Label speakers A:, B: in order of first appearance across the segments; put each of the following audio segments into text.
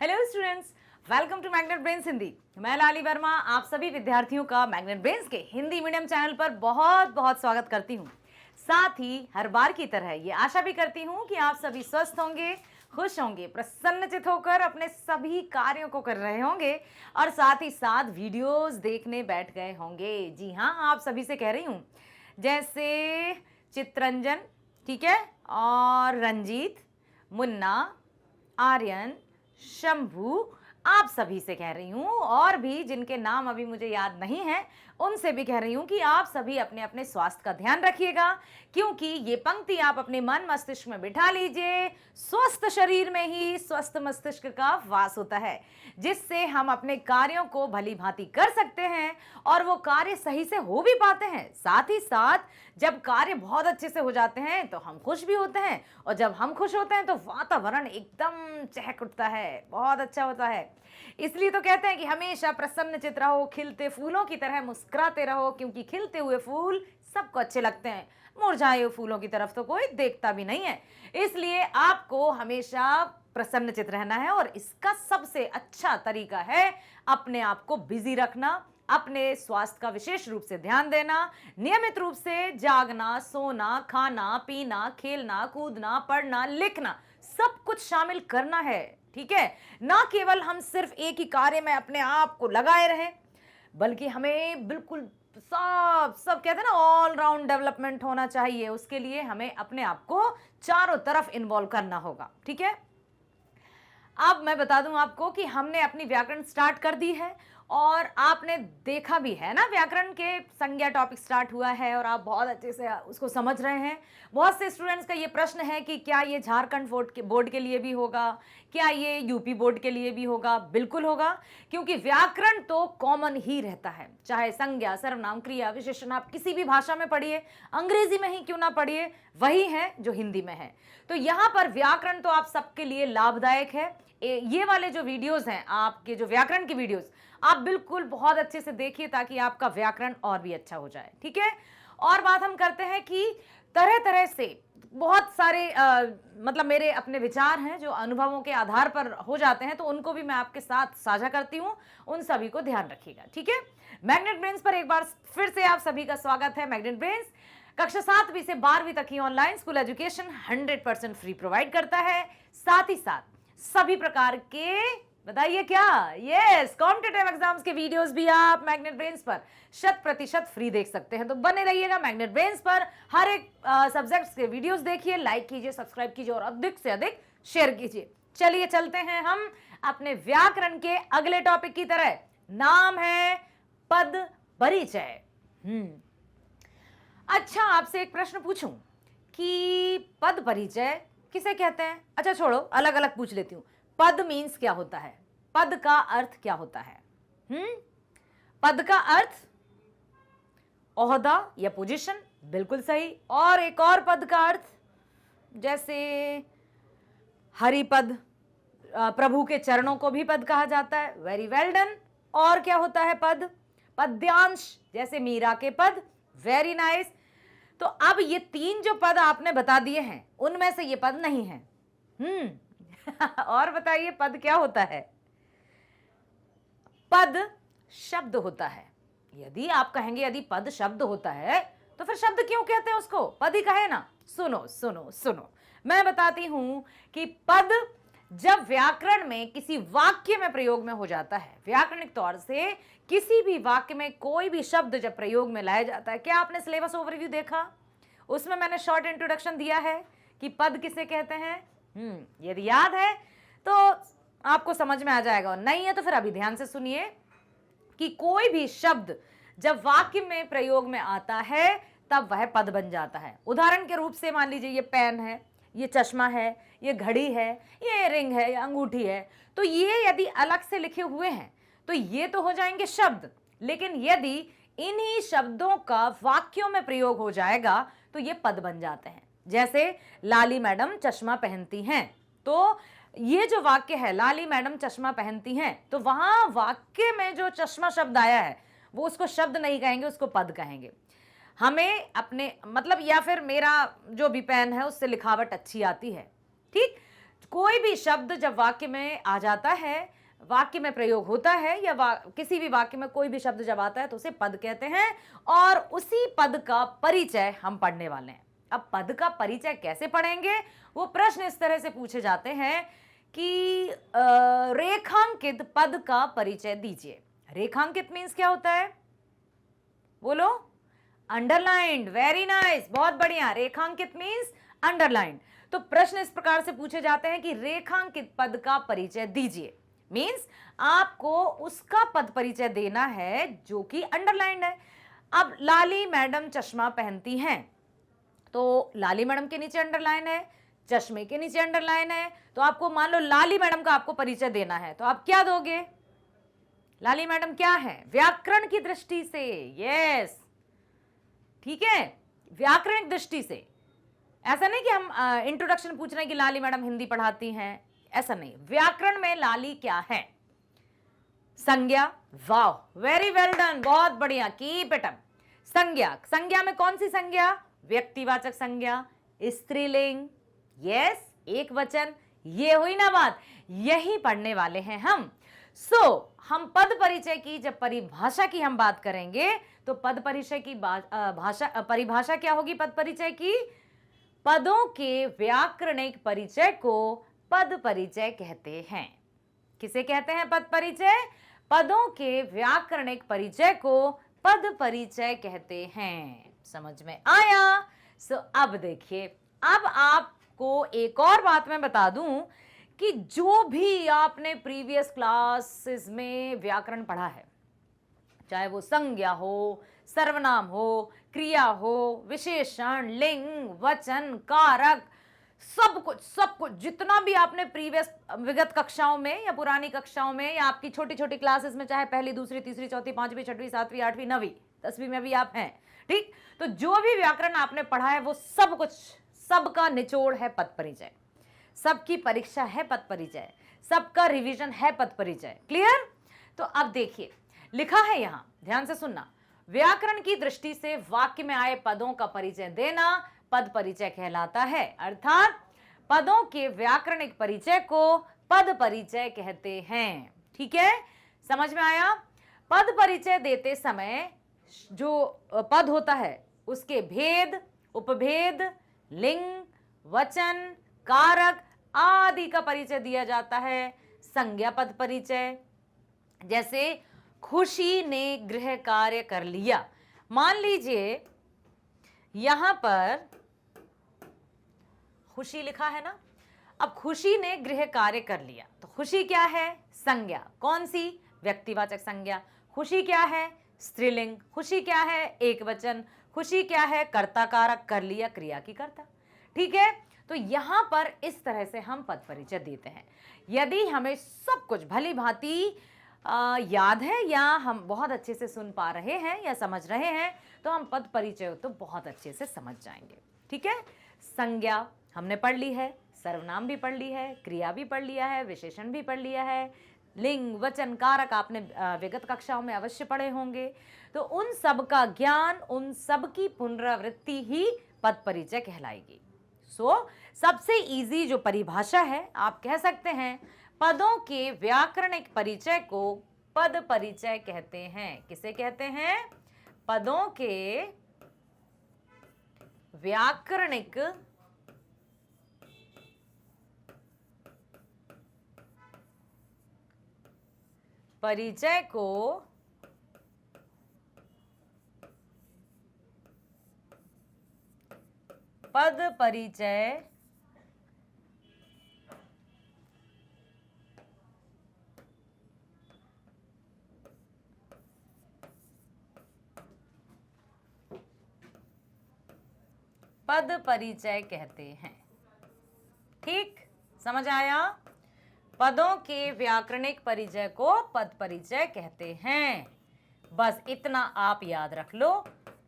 A: Hello students, welcome to Magnet Brains Hindi. मैं लाली वर्मा आप सभी विद्यार्थियों का मैग्नेट ब्रेन्स के हिंदी मीडियम चैनल पर बहुत बहुत स्वागत करती हूँ। साथ ही हर बार की तरह ये आशा भी करती हूँ कि आप सभी स्वस्थ होंगे, खुश होंगे, प्रसन्नचित होकर अपने सभी कार्यों को कर रहे होंगे और साथ ही साथ वीडियोस देखने बैठ गए होंगे। जी हाँ, आप सभी से कह रही हूँ, जैसे चित्रंजन, ठीक है, और रंजीत, मुन्ना, आर्यन, शंभू, आप सभी से कह रही हूँ, और भी जिनके नाम अभी मुझे याद नहीं है उनसे भी कह रही हूँ कि आप सभी अपने अपने स्वास्थ्य का ध्यान रखिएगा, क्योंकि ये पंक्ति आप अपने मन मस्तिष्क में बिठा लीजिए। स्वस्थ शरीर में ही स्वस्थ मस्तिष्क का वास होता है, जिससे हम अपने कार्यों को भली भांति कर सकते हैं और वो कार्य सही से हो भी पाते हैं। साथ ही साथ जब कार्य बहुत अच्छे से हो जाते हैं तो हम खुश भी होते हैं, और जब हम खुश होते हैं तो वातावरण एकदम चहक उठता है, बहुत अच्छा होता है। इसलिए तो कहते हैं कि हमेशा प्रसन्नचित रहो, खिलते फूलों की तरह मुस्कुराते रहो, क्योंकि खिलते हुए फूल सबको अच्छे लगते हैं, मुरझाए हुए फूलों की तरफ तो कोई देखता भी नहीं है। इसलिए आपको हमेशा प्रसन्नचित रहना है, और इसका सबसे अच्छा तरीका है अपने आप को बिजी रखना, अपने स्वास्थ्य का विशेष रूप से ध्यान देना, नियमित रूप से जागना, सोना, खाना, पीना, खेलना, कूदना, पढ़ना, लिखना, सब कुछ शामिल करना है। ठीक है, ना केवल हम सिर्फ एक ही कार्य में अपने आप को लगाए रहें, बल्कि हमें बिल्कुल सब कहते हैं ना, ऑल राउंड डेवलपमेंट होना चाहिए। उसके लिए हमें अपने आप को चारों तरफ इन्वॉल्व करना होगा। ठीक है, अब मैं बता दूं आपको कि हमने अपनी व्याकरण स्टार्ट कर दी है, और आपने देखा भी है ना, व्याकरण के संज्ञा टॉपिक स्टार्ट हुआ है और आप बहुत अच्छे से उसको समझ रहे हैं। बहुत से स्टूडेंट्स का ये प्रश्न है कि क्या ये झारखंड बोर्ड के लिए भी होगा, क्या ये यूपी बोर्ड के लिए भी होगा? बिल्कुल होगा, क्योंकि व्याकरण तो कॉमन ही रहता है, चाहे संज्ञा, सर्वनाम, क्रिया, विशेषण आप किसी भी भाषा में पढ़िए, अंग्रेजी में ही क्यों ना पढ़िए, वही है जो हिंदी में है। तो यहाँ पर व्याकरण तो आप सबके लिए लाभदायक है। ये वाले जो वीडियोस हैं, आपके जो व्याकरण की वीडियोस, आप बिल्कुल बहुत अच्छे से देखिए, ताकि आपका व्याकरण और भी अच्छा हो जाए। ठीक है, और बात हम करते हैं कि तरह तरह से बहुत सारे मतलब मेरे अपने विचार हैं जो अनुभवों के आधार पर हो जाते हैं, तो उनको भी मैं आपके साथ साझा करती हूं, उन सभी को ध्यान रखिएगा। ठीक है, मैग्नेट ब्रेन्स पर एक बार फिर से आप सभी का स्वागत है। मैग्नेट ब्रेन्स कक्षा 7वीं से 12वीं तक की online school education 100% free provide करता है। साथ ही साथ सभी प्रकार के, बताइए क्या, यस, कॉम्पिटिटिव एग्जाम्स के वीडियोस भी आप मैग्नेट ब्रेन्स पर 100% फ्री देख सकते हैं। तो बने रहिएगा मैग्नेट ब्रेन्स पर, हर एक सब्जेक्ट्स के वीडियोस देखिए, लाइक कीजिए, सब्सक्राइब कीजिए और अधिक से अधिक शेयर कीजिए। चलिए चलते हैं हम अपने व्याकरण के अगले टॉपिक की तरह। नाम है पद परिचय। अच्छा, आपसे एक प्रश्न पूछूं कि पद परिचय किसे कहते हैं? अच्छा छोड़ो, अलग अलग पूछ लेती हूं। पद मीन्स क्या होता है? पद का अर्थ क्या होता है? पद का अर्थ ओहदा या पोजीशन, बिल्कुल सही। और एक और पद का अर्थ, जैसे हरिपद, प्रभु के चरणों को भी पद कहा जाता है, वेरी वेल डन। और क्या होता है पद? पद्यांश, जैसे मीरा के पद, वेरी नाइस। तो अब ये 3 जो पद आपने बता दिए हैं, उनमें से ये पद नहीं है। और बताइए पद क्या होता है? पद शब्द होता है। यदि आप कहेंगे यदि पद शब्द होता है तो फिर शब्द क्यों कहते हैं उसको? पद ही कहे ना। सुनो सुनो सुनो, मैं बताती हूं कि पद जब व्याकरण में किसी वाक्य में प्रयोग में हो जाता है, व्याकरणिक तौर से किसी भी वाक्य में कोई भी शब्द जब प्रयोग में लाया जाता है, क्या आपने सिलेबस ओवरव्यू देखा? उसमें मैंने शॉर्ट इंट्रोडक्शन दिया है कि पद किसे कहते हैं। यदि याद है तो आपको समझ में आ जाएगा, और नहीं है तो फिर अभी ध्यान से सुनिए कि कोई भी शब्द जब वाक्य में प्रयोग में आता है तब वह पद बन जाता है। उदाहरण के रूप से मान लीजिए ये पेन है, ये चश्मा है, ये घड़ी है, ये रिंग है, ये अंगूठी है, तो ये यदि अलग से लिखे हुए हैं तो ये तो हो जाएंगे शब्द, लेकिन यदि इन्हीं शब्दों का वाक्यों में प्रयोग हो जाएगा तो ये पद बन जाते हैं। जैसे लाली मैडम चश्मा पहनती हैं, तो ये जो वाक्य है लाली मैडम चश्मा पहनती हैं, तो वहां वाक्य में जो चश्मा शब्द आया है वो उसको शब्द नहीं कहेंगे, उसको पद कहेंगे। हमें अपने मतलब, या फिर मेरा जो भी पेन है उससे लिखावट अच्छी आती है, ठीक, कोई भी शब्द जब वाक्य में आ जाता है, वाक्य में प्रयोग होता है, या किसी भी वाक्य में कोई भी शब्द जब आता है तो उसे पद कहते हैं, और उसी पद का परिचय हम पढ़ने वाले हैं। अब पद का परिचय कैसे पढ़ेंगे, वो प्रश्न इस तरह से पूछे जाते हैं कि रेखांकित पद का परिचय दीजिए। रेखांकित मीन्स क्या होता है, बोलो? अंडरलाइंड। वेरी नाइस, बहुत बढ़िया। रेखांकित मीन्स अंडरलाइंड। तो प्रश्न इस प्रकार से पूछे जाते हैं कि रेखांकित पद का परिचय दीजिए, मीन्स आपको उसका पद परिचय देना है जो कि अंडरलाइंड है। अब लाली मैडम चश्मा पहनती हैं, तो लाली मैडम के नीचे अंडरलाइन है, चश्मे के नीचे अंडरलाइन है, तो आपको मान लो लाली मैडम का आपको परिचय देना है, तो आप क्या दोगे? लाली मैडम क्या है व्याकरण की दृष्टि से? यस, ठीक है, व्याकरणिक दृष्टि से। ऐसा नहीं कि हम इंट्रोडक्शन पूछ रहे हैं कि लाली मैडम हिंदी पढ़ाती हैं, ऐसा नहीं। व्याकरण में लाली क्या है? संज्ञा। वाह, वेरी वेल डन, बहुत बढ़िया, कीप इट अप। संज्ञा, संज्ञा में कौन सी संज्ञा? व्यक्तिवाचक संज्ञा, स्त्रीलिंग, यस, एक वचन। ये हुई ना बात, यही पढ़ने वाले हैं हम। हम पद परिचय की जब परिभाषा की हम बात करेंगे तो पद परिचय की परिभाषा क्या होगी? पद परिचय की, पदों के व्याकरणिक परिचय को पद परिचय कहते हैं। किसे कहते हैं पद परिचय? पदों के व्याकरणिक परिचय को पद परिचय कहते हैं। समझ में आया? अब देखिए, अब आपको एक और बात मैं बता दूं कि जो भी आपने प्रीवियस क्लासेस में व्याकरण पढ़ा है, चाहे वो संज्ञा हो, सर्वनाम हो, क्रिया हो, विशेषण, लिंग, वचन, कारक, सब कुछ जितना भी आपने प्रीवियस विगत कक्षाओं में या पुरानी कक्षाओं में या आपकी छोटी छोटी क्लासेस में, चाहे पहली, दूसरी, तीसरी, चौथी, पांचवी, छठवीं, सातवीं, आठवीं, नवीं, 10वीं में भी आप हैं, ठीक? तो जो भी व्याकरण आपने पढ़ा है वो सब कुछ, सबका निचोड़ है पद परिचय, सबकी परीक्षा है पद परिचय, सबका रिवीजन है पद परिचय। क्लियर? तो अब देखिए, लिखा है यहां, ध्यान से सुनना, व्याकरण की दृष्टि से वाक्य में आए पदों का परिचय देना पद परिचय कहलाता है। अर्थात पदों के व्याकरणिक परिचय को पद परिचय कहते हैं। ठीक है, समझ में आया? पद परिचय देते समय जो पद होता है उसके भेद, उपभेद, लिंग, वचन, कारक आदि का परिचय दिया जाता है। संज्ञा पद परिचय, जैसे खुशी ने गृह कार्य कर लिया। मान लीजिए यहां पर खुशी लिखा है ना, अब खुशी ने गृह कार्य कर लिया, तो खुशी क्या है? संज्ञा। कौन सी? व्यक्तिवाचक संज्ञा। खुशी क्या है? स्त्रीलिंग। खुशी क्या है? एक वचन। खुशी क्या है? कर्ता कारक, कर लिया, क्रिया की कर्ता। ठीक है, तो यहां पर इस तरह से हम पद परिचय देते हैं। यदि हमें सब कुछ भली भांति याद है या हम बहुत अच्छे से सुन पा रहे हैं या समझ रहे हैं, तो हम पद परिचय तो बहुत अच्छे से समझ जाएंगे। ठीक है, संज्ञा हमने पढ़ ली है, सर्वनाम भी पढ़ ली है, क्रिया भी पढ़ लिया है, विशेषण भी पढ़ लिया है, लिंग, वचन, कारक आपने विगत कक्षाओं में अवश्य पढ़े होंगे। तो उन सब का ज्ञान, उन सब की पुनरावृत्ति ही पद परिचय कहलाएगी। सबसे इजी जो परिभाषा है, आप कह सकते हैं पदों के व्याकरणिक परिचय को पद परिचय कहते हैं। किसे कहते हैं? पदों के व्याकरणिक परिचय को पद परिचय पद परिचय कहते हैं। ठीक, समझ आया? पदों के व्याकरणिक परिचय को पद परिचय कहते हैं। बस इतना आप याद रख लो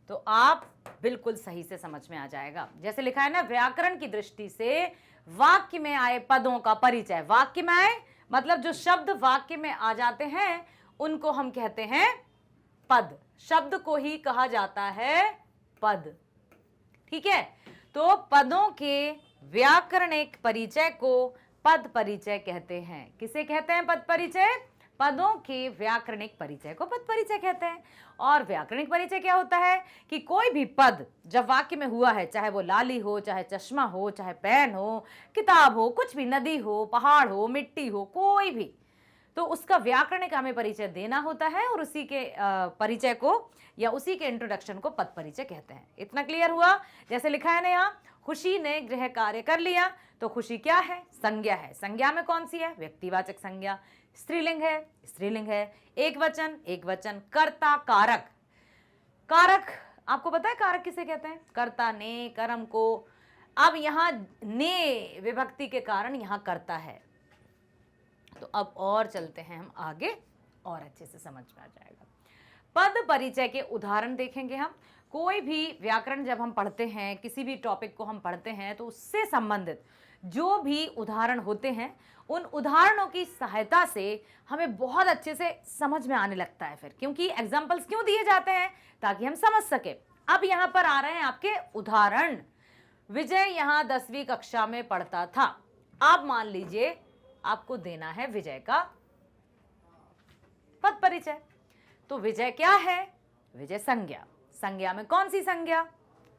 A: तो आप बिल्कुल सही से समझ में आ जाएगा। जैसे लिखा है ना, व्याकरण की दृष्टि से वाक्य में आए पदों का परिचय। वाक्य में आए मतलब जो शब्द वाक्य में आ जाते हैं उनको हम कहते हैं पद। शब्द को ही कहा जाता है पद। ठीक है, तो पदों के व्याकरणिक परिचय को पद परिचय कहते हैं। किसे कहते हैं पद परिचय? पदों के व्याकरणिक परिचय को पद परिचय कहते हैं। और व्याकरणिक परिचय क्या होता है कि कोई भी पद जब वाक्य में हुआ है, चाहे वो लाली हो, चाहे चश्मा हो, चाहे पेन हो, किताब हो, कुछ भी, नदी हो, पहाड़ हो, मिट्टी हो, कोई भी, तो उसका व्याकरणिक हमें परिचय देना होता है और उसी के परिचय को या उसी के इंट्रोडक्शन को पद परिचय कहते हैं। इतना क्लियर हुआ? जैसे लिखा है ना यहाँ, खुशी ने गृह कार्य कर लिया, तो खुशी क्या है? संज्ञा है। संज्ञा में कौन सी है? व्यक्तिवाचक संज्ञा। स्त्रीलिंग है, स्त्रीलिंग है। एक वचन, एक वचन। कर्ता, कारक। कारक आपको पता है कारक किसे कहते हैं? कर्ता ने, कर्म को। अब यहां ने विभक्ति के कारण यहां कर्ता है। तो अब और चलते हैं हम आगे, और अच्छे से समझ में आ जाएगा। पद परिचय के उदाहरण देखेंगे हम। कोई भी व्याकरण जब हम पढ़ते हैं, किसी भी टॉपिक को हम पढ़ते हैं, तो उससे संबंधित जो भी उदाहरण होते हैं, उन उदाहरणों की सहायता से हमें बहुत अच्छे से समझ में आने लगता है फिर। क्योंकि एग्जाम्पल्स क्यों दिए जाते हैं? ताकि हम समझ सके। अब यहां पर आ रहे हैं आपके उदाहरण। विजय यहां 10वीं कक्षा में पढ़ता था। आप मान लीजिए आपको देना है विजय का पद परिचय। तो विजय क्या है? विजय संज्ञा। संज्ञा में कौन सी संज्ञा?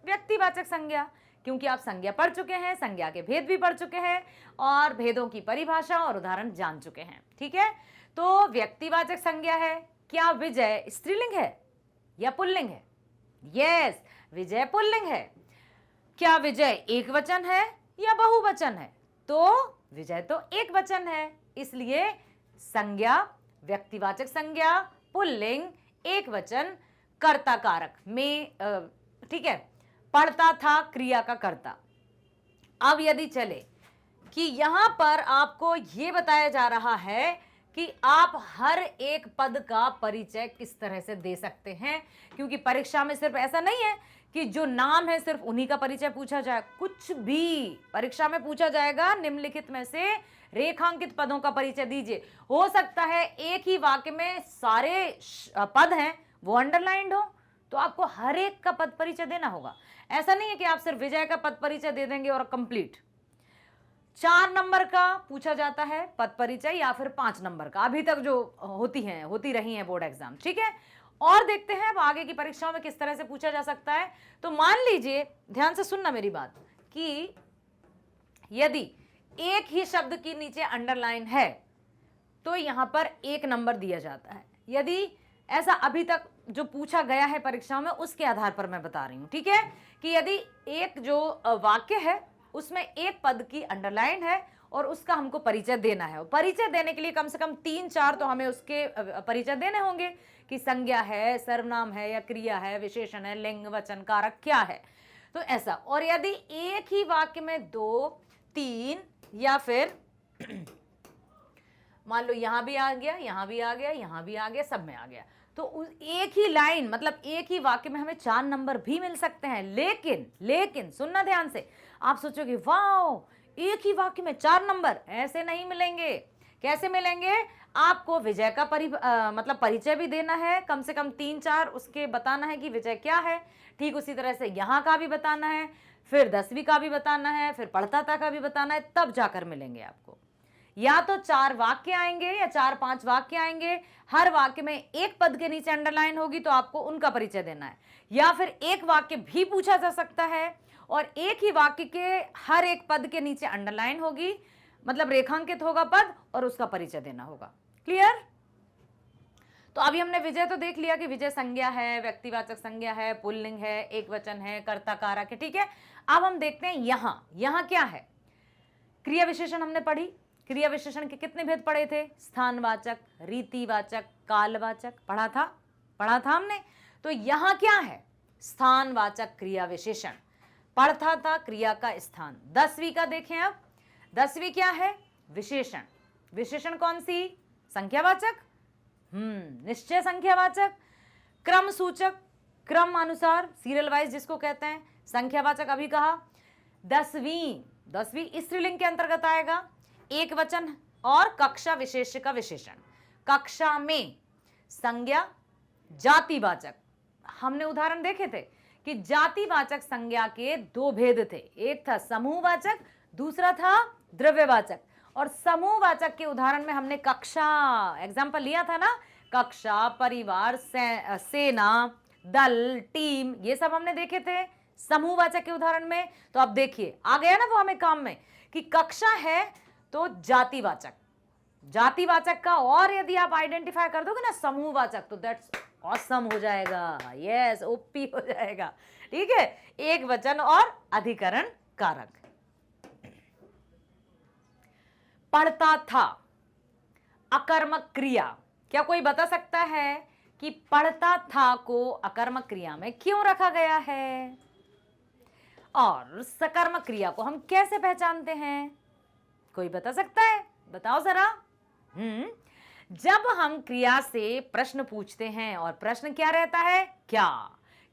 A: व्यक्तिवाचक संज्ञा। क्योंकि आप संज्ञा पढ़ चुके हैं, संज्ञा के भेद भी पढ़ चुके हैं और भेदों की परिभाषा और उदाहरण जान चुके हैं। ठीक है, तो व्यक्तिवाचक संज्ञा है। क्या विजय स्त्रीलिंग है या पुल्लिंग है? यस, विजय पुल्लिंग है। क्या विजय एक वचन है या बहुवचन है? तो विजय तो एक वचन है, इसलिए संज्ञा, व्यक्तिवाचक संज्ञा, पुल्लिंग, एक वचन, कर्ता कारक में, ठीक है, पढ़ता था क्रिया का कर्ता। अब यदि चले कि यहां पर आपको यह बताया जा रहा है कि आप हर एक पद का परिचय किस तरह से दे सकते हैं, क्योंकि परीक्षा में सिर्फ ऐसा नहीं है कि जो नाम है सिर्फ उन्हीं का परिचय पूछा जाए। कुछ भी परीक्षा में पूछा जाएगा, निम्नलिखित में से रेखांकित पदों का परिचय दीजिए। हो सकता है एक ही वाक्य में सारे पद हैं वो अंडरलाइंड हो, तो आपको हर एक का पद परिचय देना होगा। ऐसा नहीं है कि आप सिर्फ विजय का पद परिचय दे देंगे और कंप्लीट। 4 नंबर का पूछा जाता है पद परिचय या फिर 5 नंबर का, अभी तक जो होती रही हैं बोर्ड एग्जाम। ठीक है, और देखते हैं अब आगे की परीक्षाओं में किस तरह से पूछा जा सकता है। तो मान लीजिए, ध्यान से सुनना मेरी बात, कि यदि एक ही शब्द के नीचे अंडरलाइन है तो यहां पर 1 नंबर दिया जाता है। यदि ऐसा अभी तक जो पूछा गया है परीक्षाओं में, उसके आधार पर मैं बता रही हूं। ठीक है, कि यदि एक जो वाक्य है उसमें एक पद की अंडरलाइन है और उसका हमको परिचय देना है, और परिचय देने के लिए कम से कम 3-4 तो हमें उसके परिचय देने होंगे कि संज्ञा है, सर्वनाम है या क्रिया है, विशेषण है, लिंग, वचन, कारक क्या है। तो ऐसा, और यदि एक ही वाक्य में 2, 3 या फिर मान लो यहां भी आ गया, यहां भी आ गया, यहां भी आ गया, सब में आ गया, तो एक ही लाइन मतलब एक ही वाक्य में हमें 4 नंबर भी मिल सकते हैं। लेकिन सुनना ध्यान से, आप सोचोगे वाओ एक ही वाक्य में 4 नंबर, ऐसे नहीं मिलेंगे। कैसे मिलेंगे? आपको विजय का मतलब परिचय भी देना है, कम से कम 3-4 उसके बताना है कि विजय क्या है। ठीक उसी तरह से यहाँ का भी बताना है, फिर 10वीं का भी बताना है, फिर पढ़ता था का भी बताना है, तब जाकर मिलेंगे आपको। या तो 4 वाक्य आएंगे या 4-5 वाक्य आएंगे, हर वाक्य में एक पद के नीचे अंडरलाइन होगी तो आपको उनका परिचय देना है। या फिर एक वाक्य भी पूछा जा सकता है और एक ही वाक्य के हर एक पद के नीचे अंडरलाइन होगी, मतलब रेखांकित होगा पद, और उसका परिचय देना होगा। क्लियर? तो अभी हमने विजय तो देख लिया कि विजय संज्ञा है, व्यक्तिवाचक संज्ञा है, पुल्लिंग है, एक वचन है, कर्ता कारक है। ठीक है, अब हम देखते हैं यहां क्या है। क्रिया विशेषण हमने पढ़ी। क्रिया विशेषण के कितने भेद पढ़े थे? स्थानवाचक, रीतिवाचक, कालवाचक, पढ़ा था हमने। तो यहां क्या है? स्थानवाचक क्रिया विशेषण। पढ़ता था क्रिया का स्थान। 10वीं का देखें अब। 10वीं क्या है? विशेषण। विशेषण कौन सी? संख्यावाचक, निश्चय संख्यावाचक, क्रम सूचक, क्रम अनुसार, सीरियल वाइज जिसको कहते हैं। संख्यावाचक अभी कहा। 10वीं स्त्रीलिंग के अंतर्गत आएगा। एक वचन और कक्षा विशेष्य का विशेषण। कक्षा में संज्ञा, जातिवाचक, हमने उदाहरण देखे थे कि जातिवाचक संज्ञा के 2 भेद थे, एक था समूहवाचक, दूसरा था द्रव्यवाचक। और समूहवाचक के उदाहरण में हमने कक्षा एग्जाम्पल लिया था ना, कक्षा, परिवार, सेना, दल, टीम, ये सब हमने देखे थे समूहवाचक के उदाहरण में। तो अब देखिए आ गया ना वो हमें काम में कि कक्षा है तो जातिवाचक, जातिवाचक का और यदि आप आइडेंटिफाई कर दोगे ना समूहवाचक तो दैट्स ऑसम हो जाएगा, यस ओपी हो जाएगा। ठीक है, एक वचन और अधिकरण कारक। पढ़ता था, अकर्मक क्रिया। क्या कोई बता सकता है कि पढ़ता था को अकर्मक क्रिया में क्यों रखा गया है? और सकर्मक क्रिया को हम कैसे पहचानते हैं? कोई बता सकता है? बताओ जरा। जब हम क्रिया से प्रश्न पूछते हैं और प्रश्न क्या रहता है? क्या,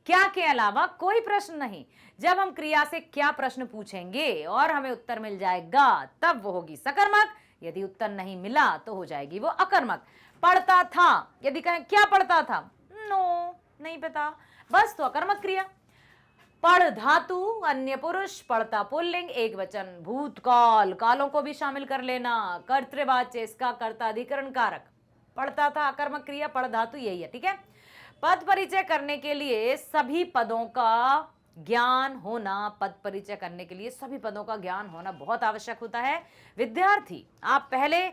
A: क्या के अलावा कोई प्रश्न नहीं। जब हम क्रिया से क्या प्रश्न पूछेंगे और हमें उत्तर मिल जाएगा तब वो होगी सकर्मक, यदि उत्तर नहीं मिला तो हो जाएगी वो अकर्मक। पढ़ता था, यदि कहें क्या पढ़ता था, नो नहीं पता, बस तो अकर्मक क्रिया। पढ़ धातु अन्य पुरुष, पढ़ता पुल्लिंग, एक वचन, भूतकाल, कालों को भी शामिल कर लेना, कर्तृवाच्य, इसका कर्ता अधिकरण कारक। पढ़ता था अकर्मक क्रिया, पढ़ धातु यही है। ठीक है, पद परिचय करने के लिए सभी पदों का ज्ञान होना, पद परिचय करने के लिए सभी पदों का ज्ञान होना बहुत आवश्यक होता है। विद्यार्थी, आप पहले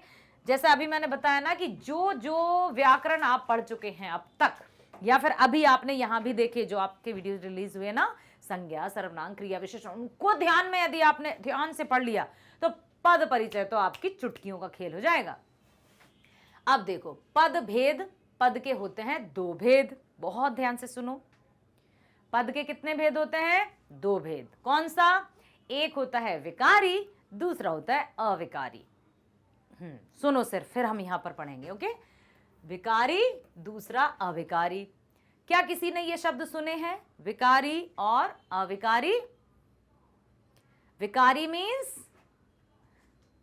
A: जैसे अभी मैंने बताया ना कि जो जो व्याकरण आप पढ़ चुके हैं अब तक, या फिर अभी आपने यहां भी देखे जो आपके वीडियो रिलीज हुए ना, संज्ञा, सर्वनाम, क्रिया विशेषण, उनको ध्यान में यदि आपने ध्यान से पढ़ लिया तो पद परिचय तो आपकी चुटकियों का खेल हो जाएगा। अब देखो, पद भेद, पद के होते हैं दो भेद, बहुत ध्यान से सुनो। पद के कितने भेद होते हैं? दो भेद। कौन सा? एक होता है विकारी, दूसरा होता है अविकारी। सुनो सिर्फ, फिर हम यहां पर पढ़ेंगे। ओके, विकारी, दूसरा अविकारी। क्या किसी ने ये शब्द सुने हैं, विकारी और अविकारी? विकारी मीन्स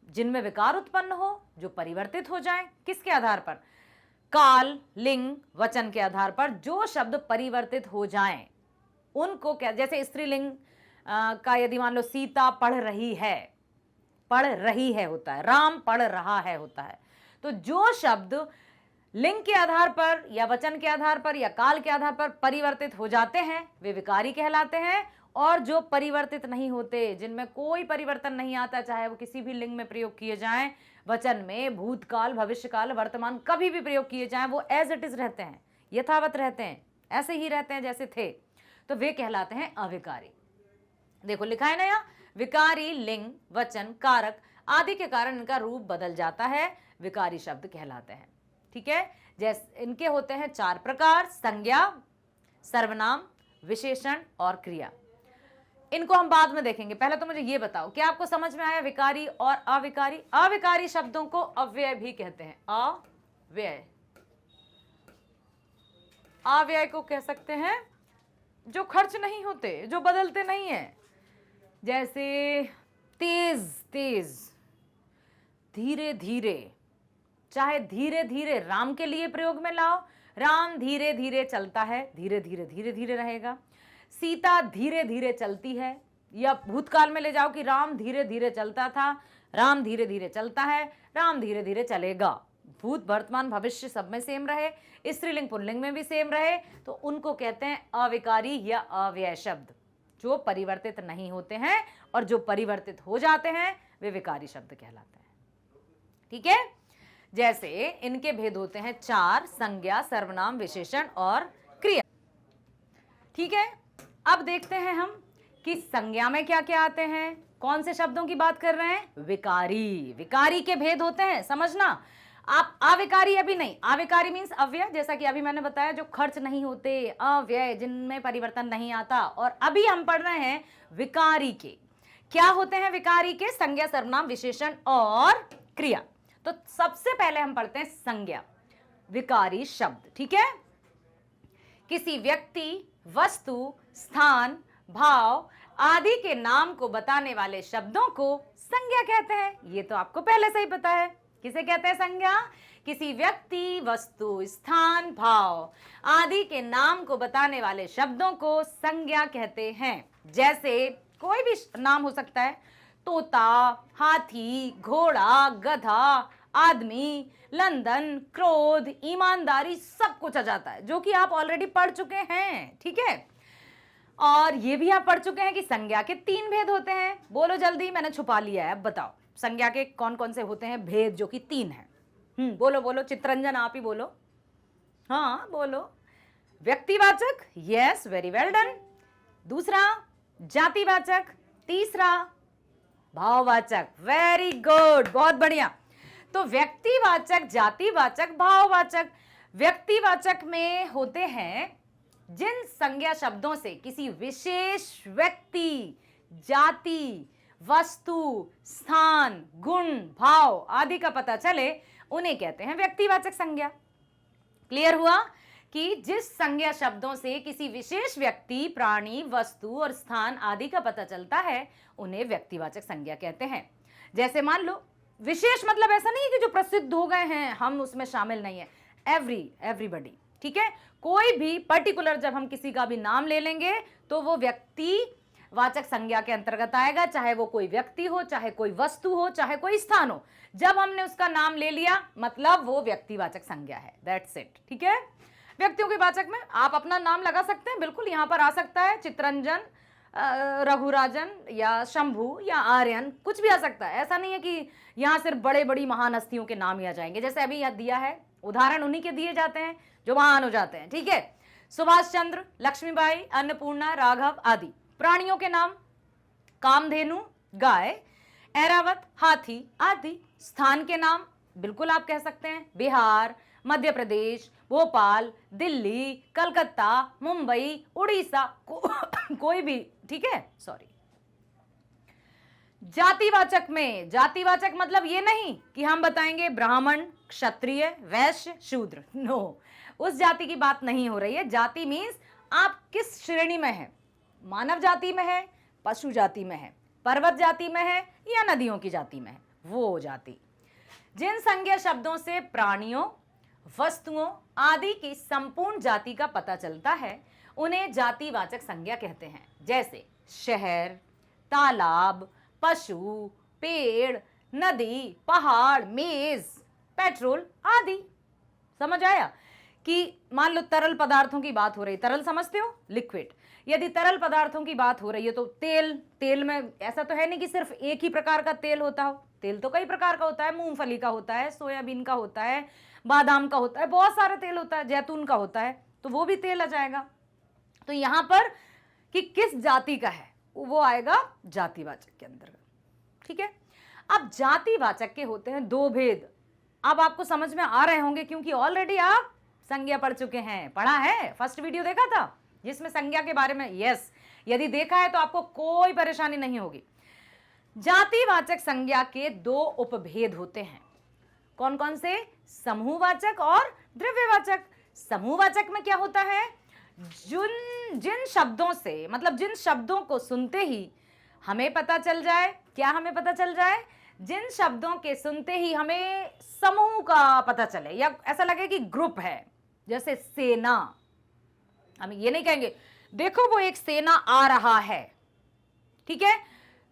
A: जिनमें विकार उत्पन्न हो, जो परिवर्तित हो जाए। किसके आधार पर? काल, लिंग, वचन के आधार पर जो शब्द परिवर्तित हो जाएं उनको क्या, जैसे स्त्रीलिंग का यदि मान लो सीता पढ़ रही है, पढ़ रही है होता है, राम पढ़ रहा है होता है। तो जो शब्द लिंग के आधार पर या वचन के आधार पर या काल के आधार पर परिवर्तित हो जाते हैं वे विकारी कहलाते हैं, और जो परिवर्तित नहीं होते, जिनमें कोई परिवर्तन नहीं आता, चाहे वो किसी भी लिंग में प्रयोग किए जाएं, वचन में भूतकाल, भविष्यकाल, वर्तमान कभी भी प्रयोग किए जाएं, वो एज इट इज रहते हैं, यथावत रहते हैं, ऐसे ही रहते हैं जैसे थे, तो वे कहलाते हैं अविकारी। देखो लिखा है ना यहाँ, विकारी लिंग, वचन, कारक आदि के कारण इनका रूप बदल जाता है, विकारी शब्द कहलाते हैं। ठीक है, जैसे इनके होते हैं चार प्रकार, संज्ञा, सर्वनाम, विशेषण और क्रिया। इनको हम बाद में देखेंगे, पहले तो मुझे ये बताओ, क्या आपको समझ में आया विकारी और अविकारी? अविकारी शब्दों को अव्यय भी कहते हैं, अव्यय। अव्यय को कह सकते हैं जो खर्च नहीं होते, जो बदलते नहीं है, जैसे तेज तेज, धीरे धीरे, चाहे धीरे धीरे राम के लिए प्रयोग में लाओ, राम धीरे धीरे चलता है, धीरे धीरे धीरे धीरे रहेगा। सीता धीरे धीरे चलती है, या भूतकाल में ले जाओ कि राम धीरे धीरे चलता था, राम धीरे धीरे चलता है, राम धीरे धीरे चलेगा। भूत, वर्तमान, भविष्य सब में सेम रहे, स्त्रीलिंग पुल्लिंग में भी सेम रहे, तो उनको कहते हैं अविकारी या अव्यय शब्द, जो परिवर्तित नहीं होते हैं, और जो परिवर्तित हो जाते हैं वे विकारी शब्द कहलाते हैं। ठीक है, जैसे इनके भेद होते हैं चार, संज्ञा, सर्वनाम, विशेषण और क्रिया। ठीक है, अब देखते हैं हम कि संज्ञा में क्या क्या आते हैं, कौन से शब्दों की बात कर रहे हैं? विकारी। विकारी के भेद होते हैं, समझना। आप अविकारी अभी नहीं, अविकारी मीन्स अव्यय, जैसा कि अभी मैंने बताया, जो खर्च नहीं होते, अव्यय, जिनमें परिवर्तन नहीं आता। और अभी हम पढ़ रहे हैं विकारी के। क्या होते हैं विकारी के? संज्ञा, सर्वनाम, विशेषण और क्रिया। तो सबसे पहले हम पढ़ते हैं संज्ञा, विकारी शब्द। ठीक है, किसी व्यक्ति, वस्तु, स्थान, भाव आदि के नाम को बताने वाले शब्दों को संज्ञा कहते हैं। ये तो आपको पहले से ही पता है। किसे कहते हैं संज्ञा? किसी व्यक्ति, वस्तु, स्थान, भाव आदि के नाम को बताने वाले शब्दों को संज्ञा कहते हैं। जैसे कोई भी नाम हो सकता है, तोता, हाथी, घोड़ा, गधा, आदमी, लंदन, क्रोध, ईमानदारी, सब कुछ आ जाता है, जो कि आप ऑलरेडी पढ़ चुके हैं, ठीक है। और ये भी आप पढ़ चुके हैं कि संज्ञा के 3 भेद होते हैं। बोलो जल्दी, मैंने छुपा लिया है, अब बताओ संज्ञा के कौन कौन से होते हैं भेद, जो कि 3 हैं। बोलो बोलो, चित्रंजन आप ही बोलो, हाँ बोलो। व्यक्तिवाचक, यस, वेरी वेल डन। दूसरा जातिवाचक, तीसरा भाववाचक, वेरी गुड, बहुत बढ़िया। तो व्यक्तिवाचक, जातिवाचक, भाववाचक। व्यक्तिवाचक में होते हैं जिन संज्ञा शब्दों से किसी विशेष व्यक्ति, जाति, वस्तु, स्थान, गुण, भाव आदि का पता चले, उन्हें कहते हैं व्यक्तिवाचक संज्ञा। क्लियर हुआ कि जिस संज्ञा शब्दों से किसी विशेष व्यक्ति, प्राणी, वस्तु और स्थान आदि का पता चलता है, उन्हें व्यक्तिवाचक संज्ञा कहते हैं। जैसे मान लो, विशेष मतलब ऐसा नहीं है कि जो प्रसिद्ध हो गए हैं हम उसमें शामिल नहीं है, एवरीबडी, ठीक है। कोई भी पर्टिकुलर जब हम किसी का भी नाम ले लेंगे तो वो व्यक्तिवाचक संज्ञा के अंतर्गत आएगा, चाहे वो कोई व्यक्ति हो, चाहे कोई वस्तु हो, चाहे कोई स्थान हो। जब हमने उसका नाम ले लिया मतलब वो व्यक्तिवाचक संज्ञा है, दैट्स इट, ठीक है। व्यक्तियों के वाचक में आप अपना नाम लगा सकते हैं, बिल्कुल यहां पर आ सकता है चित्रंजन, रघुराजन या शंभू या आर्यन, कुछ भी आ सकता है। ऐसा नहीं है कि यहां सिर्फ बड़े बड़ी महान हस्तियों के नाम ही आ जाएंगे, जैसे अभी यहां दिया है उदाहरण उन्हीं के दिए जाते हैं जो महान हो जाते हैं, ठीक है। सुभाष चंद्र, लक्ष्मीबाई, अन्नपूर्णा, राघव आदि। प्राणियों के नाम कामधेनु, गाय, ऐरावत, हाथी आदि। स्थान के नाम बिल्कुल आप कह सकते हैं बिहार, मध्य प्रदेश, भोपाल, दिल्ली, कलकत्ता, मुंबई, उड़ीसा, कोई भी, ठीक है, सॉरी। जातिवाचक में, जातिवाचक मतलब ये नहीं कि हम बताएंगे ब्राह्मण, क्षत्रिय, वैश्य, शूद्र, नो, उस जाति की बात नहीं हो रही है। जाति मीन्स आप किस श्रेणी में हैं, मानव जाति में है, पशु जाति में है, पर्वत जाति में है या नदियों की जाति में है, वो जाति। जिन संज्ञा शब्दों से प्राणियों, वस्तुओं आदि की संपूर्ण जाति का पता चलता है, उन्हें जातिवाचक संज्ञा कहते हैं। जैसे शहर, तालाब, पशु, पेड़, नदी, पहाड़, मेज, पेट्रोल आदि। समझ आया कि मान लो तरल पदार्थों की बात हो रही, तरल समझते हो, लिक्विड। यदि तरल पदार्थों की बात हो रही है तो तेल, तेल में ऐसा तो है नहीं कि सिर्फ एक ही प्रकार का तेल होता हो, तेल तो कई प्रकार का होता है, मूंगफली का होता है, सोयाबीन का होता है, बादाम का होता है, बहुत सारा तेल होता है, जैतून का होता है, तो वो भी तेल आ जाएगा। तो यहां पर कि किस जाति का है वो आएगा जातिवाचक के अंतर्गत, ठीक है। अब जातिवाचक के होते हैं 2 भेद। अब आपको समझ में आ रहे होंगे क्योंकि ऑलरेडी आप संज्ञा पढ़ चुके हैं, पढ़ा है, फर्स्ट वीडियो देखा था जिसमें संज्ञा के बारे में, यस, यदि देखा है तो आपको कोई परेशानी नहीं होगी। जातिवाचक संज्ञा के 2 उपभेद होते हैं। कौन कौन से? समूहवाचक और द्रव्यवाचक। समूहवाचक में क्या होता है, जिन शब्दों से, मतलब जिन शब्दों को सुनते ही हमें पता चल जाए, क्या हमें पता चल जाए, जिन शब्दों के सुनते ही हमें समूह का पता चले या ऐसा लगे कि ग्रुप है, जैसे सेना। हम ये नहीं कहेंगे देखो वो एक सेना आ रहा है, ठीक है।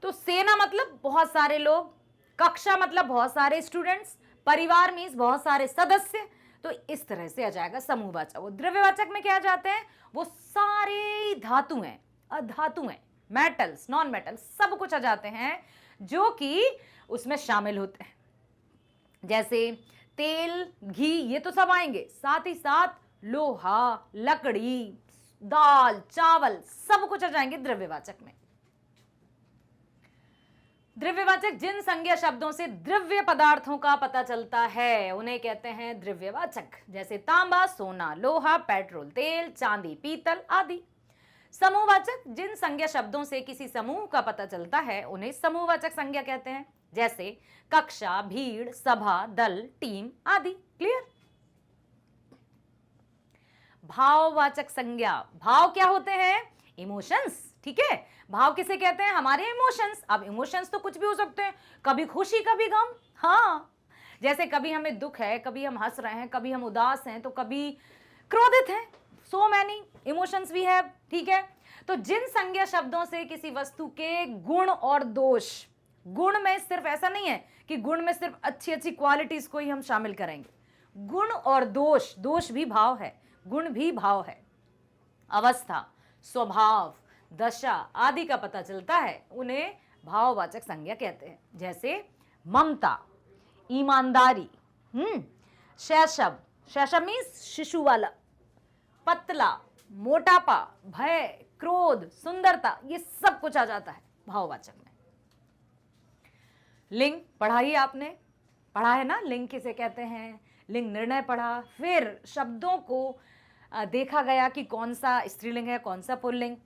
A: तो सेना मतलब बहुत सारे लोग, कक्षा मतलब बहुत सारे स्टूडेंट्स, परिवार मीन्स बहुत सारे सदस्य, तो इस तरह से आ जाएगा समूहवाचक। वो द्रव्यवाचक में क्या जाते हैं, वो सारे धातु हैं, अधातु हैं, मेटल्स, नॉन मेटल, सब कुछ आ जाते हैं जो कि उसमें शामिल होते हैं। जैसे तेल, घी, ये तो सब आएंगे, साथ ही साथ लोहा, लकड़ी, दाल, चावल, सब कुछ आ जाएंगे द्रव्यवाचक में। द्रव्यवाचक जिन संज्ञा शब्दों से द्रव्य पदार्थों का पता चलता है उन्हें कहते हैं द्रव्यवाचक। जैसे तांबा, सोना, लोहा, पेट्रोल, तेल, चांदी, पीतल आदि। समूहवाचक जिन संज्ञा शब्दों से किसी समूह का पता चलता है उन्हें समूहवाचक संज्ञा कहते हैं। जैसे कक्षा, भीड़, सभा, दल, टीम आदि। क्लियर? भाववाचक संज्ञा, भाव क्या होते हैं, इमोशंस, ठीक है। भाव किसे कहते हैं, हमारे इमोशंस। अब इमोशंस तो कुछ भी हो सकते हैं, कभी खुशी कभी गम, हाँ, जैसे कभी हमें दुख है, कभी हम हंस रहे हैं, कभी हम उदास हैं, तो कभी क्रोधित हैं। So many emotions we have, ठीक है। तो जिन संज्ञा शब्दों से किसी वस्तु के गुण और दोष, गुण में सिर्फ ऐसा नहीं है कि गुण में सिर्फ अच्छी अच्छी क्वालिटीज को ही हम शामिल करेंगे, गुण और दोष, दोष भी भाव है, गुण भी भाव है। अवस्था, स्वभाव, दशा आदि का पता चलता है, उन्हें भाववाचक संज्ञा कहते हैं। जैसे ममता, ईमानदारी, शैशव, शैशव मीन्स शिशु वाला, पतला, मोटापा, भय, क्रोध, सुंदरता, ये सब कुछ आ जाता है भाववाचक में। लिंग पढ़ा ही आपने, पढ़ा है ना, लिंग किसे कहते हैं, लिंग निर्णय पढ़ा। फिर शब्दों को देखा गया कि कौन सा स्त्रीलिंग है, कौन सा पुल्लिंग।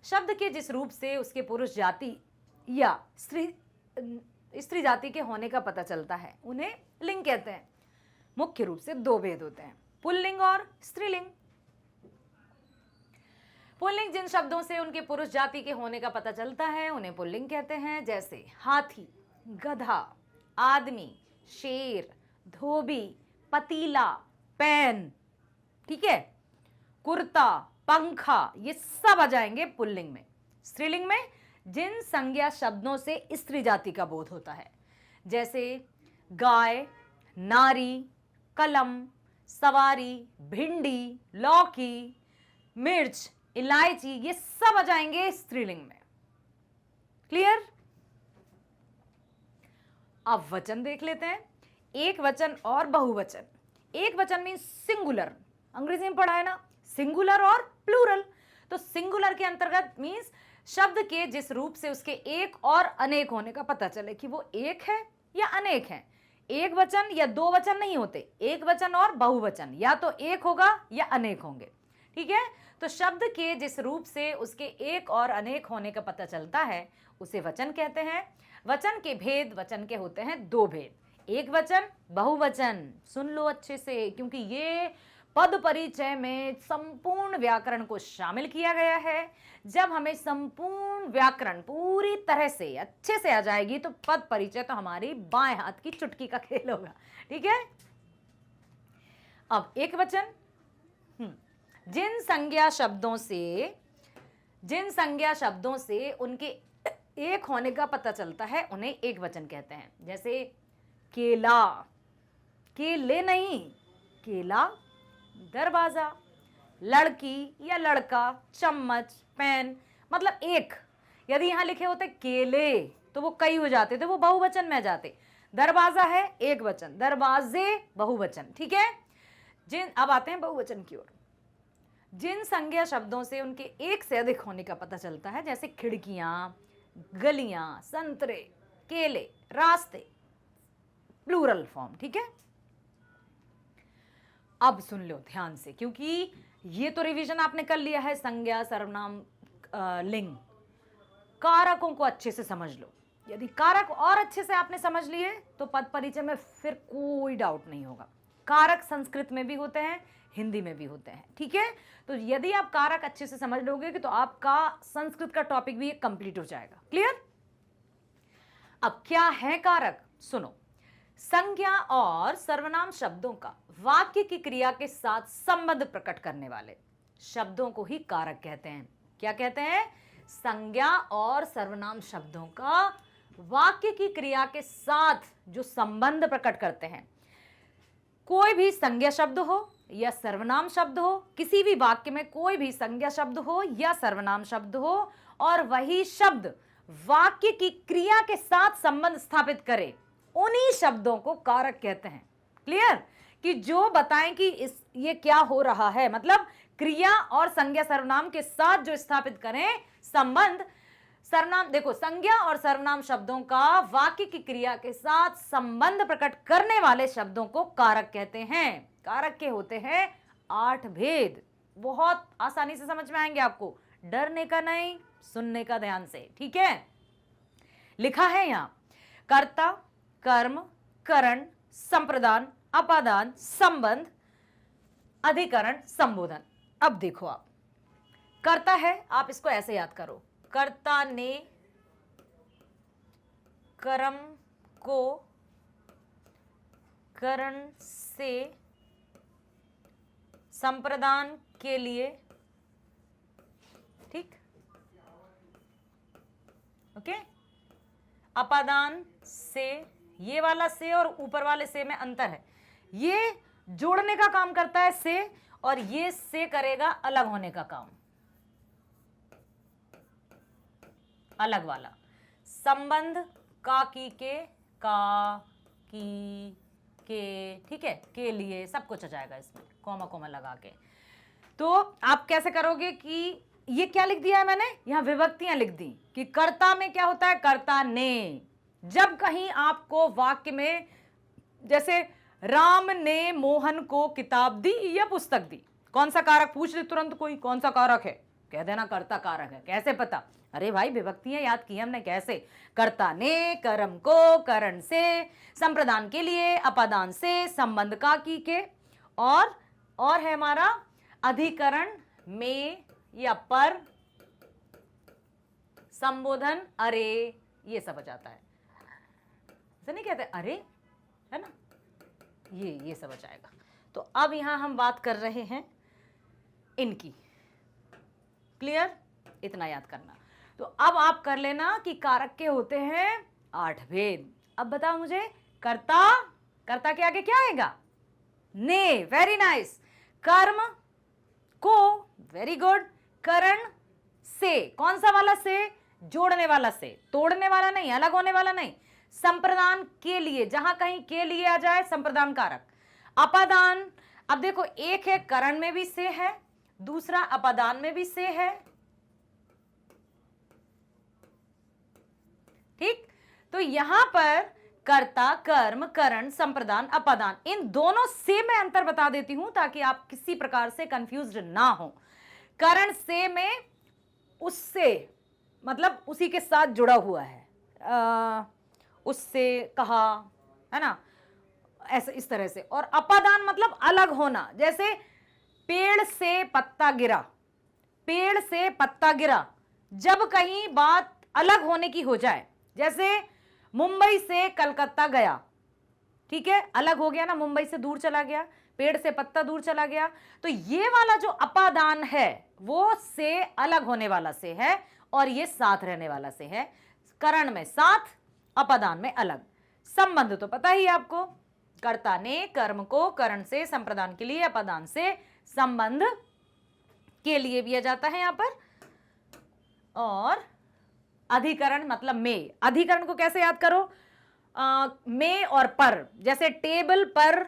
A: शब्द के जिस रूप से उसके पुरुष जाति या स्त्री जाति के होने का पता चलता है, उन्हें लिंग कहते हैं। मुख्य रूप से दो भेद होते हैं, पुल्लिंग और स्त्रीलिंग। पुल्लिंग जिन शब्दों से उनके पुरुष जाति के होने का पता चलता है, उन्हें पुल्लिंग कहते हैं। जैसे हाथी, गधा, आदमी, शेर, धोबी, पतीला, पेन, ठीक है, कुर्ता, पंखा, ये सब आ जाएंगे पुल्लिंग में। स्त्रीलिंग में जिन संज्ञा शब्दों से स्त्री जाति का बोध होता है, जैसे गाय, नारी, कलम, सवारी, भिंडी, लौकी, मिर्च, इलायची, ये सब आ जाएंगे स्त्रीलिंग में। क्लियर? अब वचन देख लेते हैं, एक वचन और बहुवचन। एक वचन मीन सिंगुलर, अंग्रेजी में पढ़ा है ना, सिंगुलर और प्लूरल। तो सिंगुलर के अंतर्गत मीन्स शब्द के जिस रूप से उसके एक और अनेक होने का पता चले कि वो एक है या अनेक है। एक वचन या दो वचन नहीं होते, एक वचन और बहुवचन, या तो एक होगा या अनेक होंगे, ठीक है। तो शब्द के जिस रूप से उसके एक और अनेक होने का पता चलता है, उसे वचन कहते हैं। वचन के भेद, वचन के होते हैं दो भेद, एक वचन, बहुवचन। सुन लो अच्छे से, क्योंकि ये पद परिचय में संपूर्ण व्याकरण को शामिल किया गया है। जब हमें संपूर्ण व्याकरण पूरी तरह से अच्छे से आ जाएगी, तो पद परिचय तो हमारी बाएं हाथ की चुटकी का खेल होगा, ठीक है। अब एक वचन, जिन संज्ञा शब्दों से उनके एक होने का पता चलता है, उन्हें एक वचन कहते हैं। जैसे केला, केले नहीं, केला, दरवाजा, लड़की या लड़का, चम्मच, पेन, मतलब एक। यदि यहां लिखे होते केले तो वो कई हो जाते थे, वो बहुवचन में जाते। दरवाजा है एक वचन, दरवाजे बहुवचन, ठीक है। अब आते हैं बहुवचन की ओर। जिन संज्ञा शब्दों से उनके एक से अधिक होने का पता चलता है, जैसे खिड़कियां, गलियां, संतरे, केले, रास्ते, प्लूरल फॉर्म, ठीक है। अब सुन लो ध्यान से, क्योंकि ये तो रिवीजन आपने कर लिया है, संज्ञा, सर्वनाम, लिंग। कारकों को अच्छे से समझ लो। यदि कारक और अच्छे से आपने समझ लिए, तो पद परिचय में फिर कोई डाउट नहीं होगा। कारक संस्कृत में भी होते हैं, हिंदी में भी होते हैं, ठीक है। तो यदि आप कारक अच्छे से समझ लोगे, तो आपका संस्कृत का टॉपिक भी कंप्लीट हो जाएगा। क्लियर? अब क्या है कारक, सुनो। संज्ञा और सर्वनाम शब्दों का वाक्य की क्रिया के साथ संबंध प्रकट करने वाले शब्दों को ही कारक कहते हैं। क्या कहते हैं? संज्ञा और सर्वनाम शब्दों का वाक्य की क्रिया के साथ जो संबंध प्रकट करते हैं। कोई भी संज्ञा शब्द हो या सर्वनाम शब्द हो, किसी भी वाक्य में कोई भी संज्ञा शब्द हो या सर्वनाम शब्द हो, और वही शब्द वाक्य की क्रिया के साथ संबंध स्थापित करे, उन्हीं शब्दों को कारक कहते हैं। क्लियर? कि जो बताएं कि ये क्या हो रहा है, मतलब क्रिया और संज्ञा सर्वनाम के साथ जो स्थापित करें संबंध। सर्वनाम देखो, संज्ञा और सर्वनाम शब्दों का वाक्य की क्रिया के साथ संबंध प्रकट करने वाले शब्दों को कारक कहते हैं। कारक के होते हैं 8 भेद। बहुत आसानी से समझ में आएंगे आपको, डरने का नहीं, सुनने का ध्यान से, ठीक है। लिखा है यहां कर्ता, कर्म, करण, संप्रदान, अपादान, संबंध, अधिकरण, संबोधन। अब देखो, आप कर्ता है, आप इसको ऐसे याद करो, कर्ता ने कर्म को करण से संप्रदान के लिए, ठीक, ओके। अपादान से, ये वाला से और ऊपर वाले से में अंतर है, ये जोड़ने का काम करता है से, और ये से करेगा अलग होने का काम, अलग वाला। संबंध का की के, ठीक है, के लिए सब कुछ आ जाएगा इसमें, कॉमा कॉमा लगा के। तो आप कैसे करोगे कि ये क्या लिख दिया है मैंने, यहां विभक्तियां लिख दी कि कर्ता में क्या होता है, कर्ता ने। जब कहीं आपको वाक्य में जैसे राम ने मोहन को किताब दी या पुस्तक दी, कौन सा कारक पूछ ले तुरंत कोई, कौन सा कारक है, कह देना कर्ता कारक है। कैसे पता, अरे भाई विभक्तियां याद की हमने कैसे, कर्ता ने, कर्म को, करण से, संप्रदान के लिए, अपादान से, संबंध का की के, और है हमारा अधिकरण में या पर, संबोधन अरे, ये सब आ जाता है। ऐसा नहीं कहते अरे, है ना, ये सब आ जाएगा। तो अब यहां हम बात कर रहे हैं इनकी, क्लियर, इतना याद करना। तो अब आप कर लेना कि कारक के होते हैं 8 भेद। अब बताओ मुझे, कर्ता के आगे क्या आएगा, ने, वेरी नाइस। कर्म को, वेरी गुड। करण से, कौन सा वाला से, जोड़ने वाला से, तोड़ने वाला नहीं, अलग होने वाला नहीं। संप्रदान के लिए, जहां कहीं के लिए आ जाए संप्रदान कारक। अपादान, अब देखो एक है करण में भी से है, दूसरा अपादान में भी से है, ठीक। तो यहां पर कर्ता, कर्म, करण, संप्रदान, अपादान, इन दोनों से मैं अंतर बता देती हूं ताकि आप किसी प्रकार से कंफ्यूज्ड ना हो। करण से में उससे मतलब उसी के साथ जुड़ा हुआ है, उससे कहा, है ना, ऐसे इस तरह से। और अपादान मतलब अलग होना, जैसे पेड़ से पत्ता गिरा, पेड़ से पत्ता गिरा, जब कहीं बात अलग होने की हो जाए, जैसे मुंबई से कलकत्ता गया, ठीक है, अलग हो गया ना, मुंबई से दूर चला गया, पेड़ से पत्ता दूर चला गया। तो ये वाला जो अपादान है वो से अलग होने वाला से है, और ये साथ रहने वाला से है। करण में साथ, अपादान में अलग। संबंध तो पता ही आपको, कर्ता ने कर्म को करण से, संप्रदान के लिए, अपादान से, संबंध के लिए भी आ जाता है यहां पर। और अधिकरण मतलब में, अधिकरण को कैसे याद करो, में और पर, जैसे टेबल पर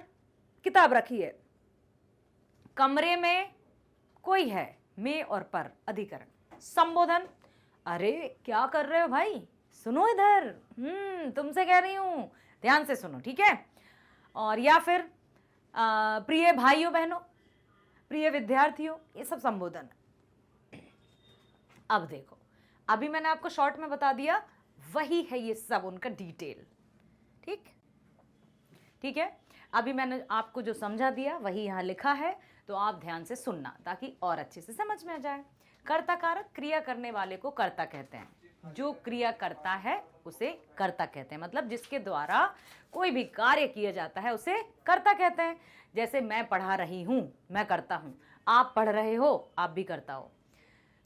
A: किताब रखी है, कमरे में कोई है, में और पर, अधिकरण। संबोधन, अरे क्या कर रहे हो भाई, सुनो इधर, तुमसे कह रही हूं, ध्यान से सुनो, ठीक है। और या फिर प्रिय भाइयों बहनों, प्रिय विद्यार्थियों, ये सब संबोधन। अब देखो, अभी मैंने आपको शॉर्ट में बता दिया, वही है ये सब उनका डिटेल, ठीक, ठीक है। अभी मैंने आपको जो समझा दिया वही यहाँ लिखा है, तो आप ध्यान से सुनना ताकि और अच्छे से समझ में आ जाए। कर्ता कारक, क्रिया करने वाले को कर्ता कहते हैं, जो क्रिया करता है उसे कर्ता कहते हैं, मतलब जिसके द्वारा कोई भी कार्य किया जाता है उसे कर्ता कहते हैं। जैसे मैं पढ़ा रही हूं, मैं करता हूं, आप पढ़ रहे हो, आप भी करता हो।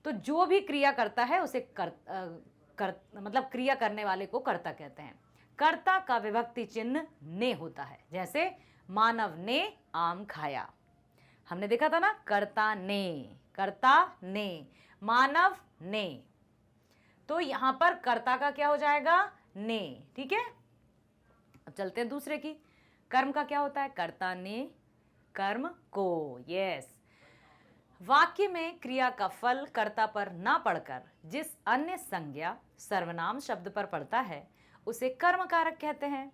A: तो जो भी क्रिया करता है उसे मतलब क्रिया करने वाले को कर्ता कहते हैं। कर्ता का विभक्ति चिन्ह ने होता है, जैसे मानव ने आम खाया, हमने देखा था ना, कर्ता ने, मानव ने। तो यहां पर कर्ता का क्या हो जाएगा, ने, ठीक है। अब चलते हैं दूसरे की। कर्म का क्या होता है, कर्ता ने कर्म को, यस। वाक्य में क्रिया का फल कर्ता पर ना पड़कर जिस अन्य संज्ञा सर्वनाम शब्द पर पड़ता है उसे कर्म कारक कहते हैं।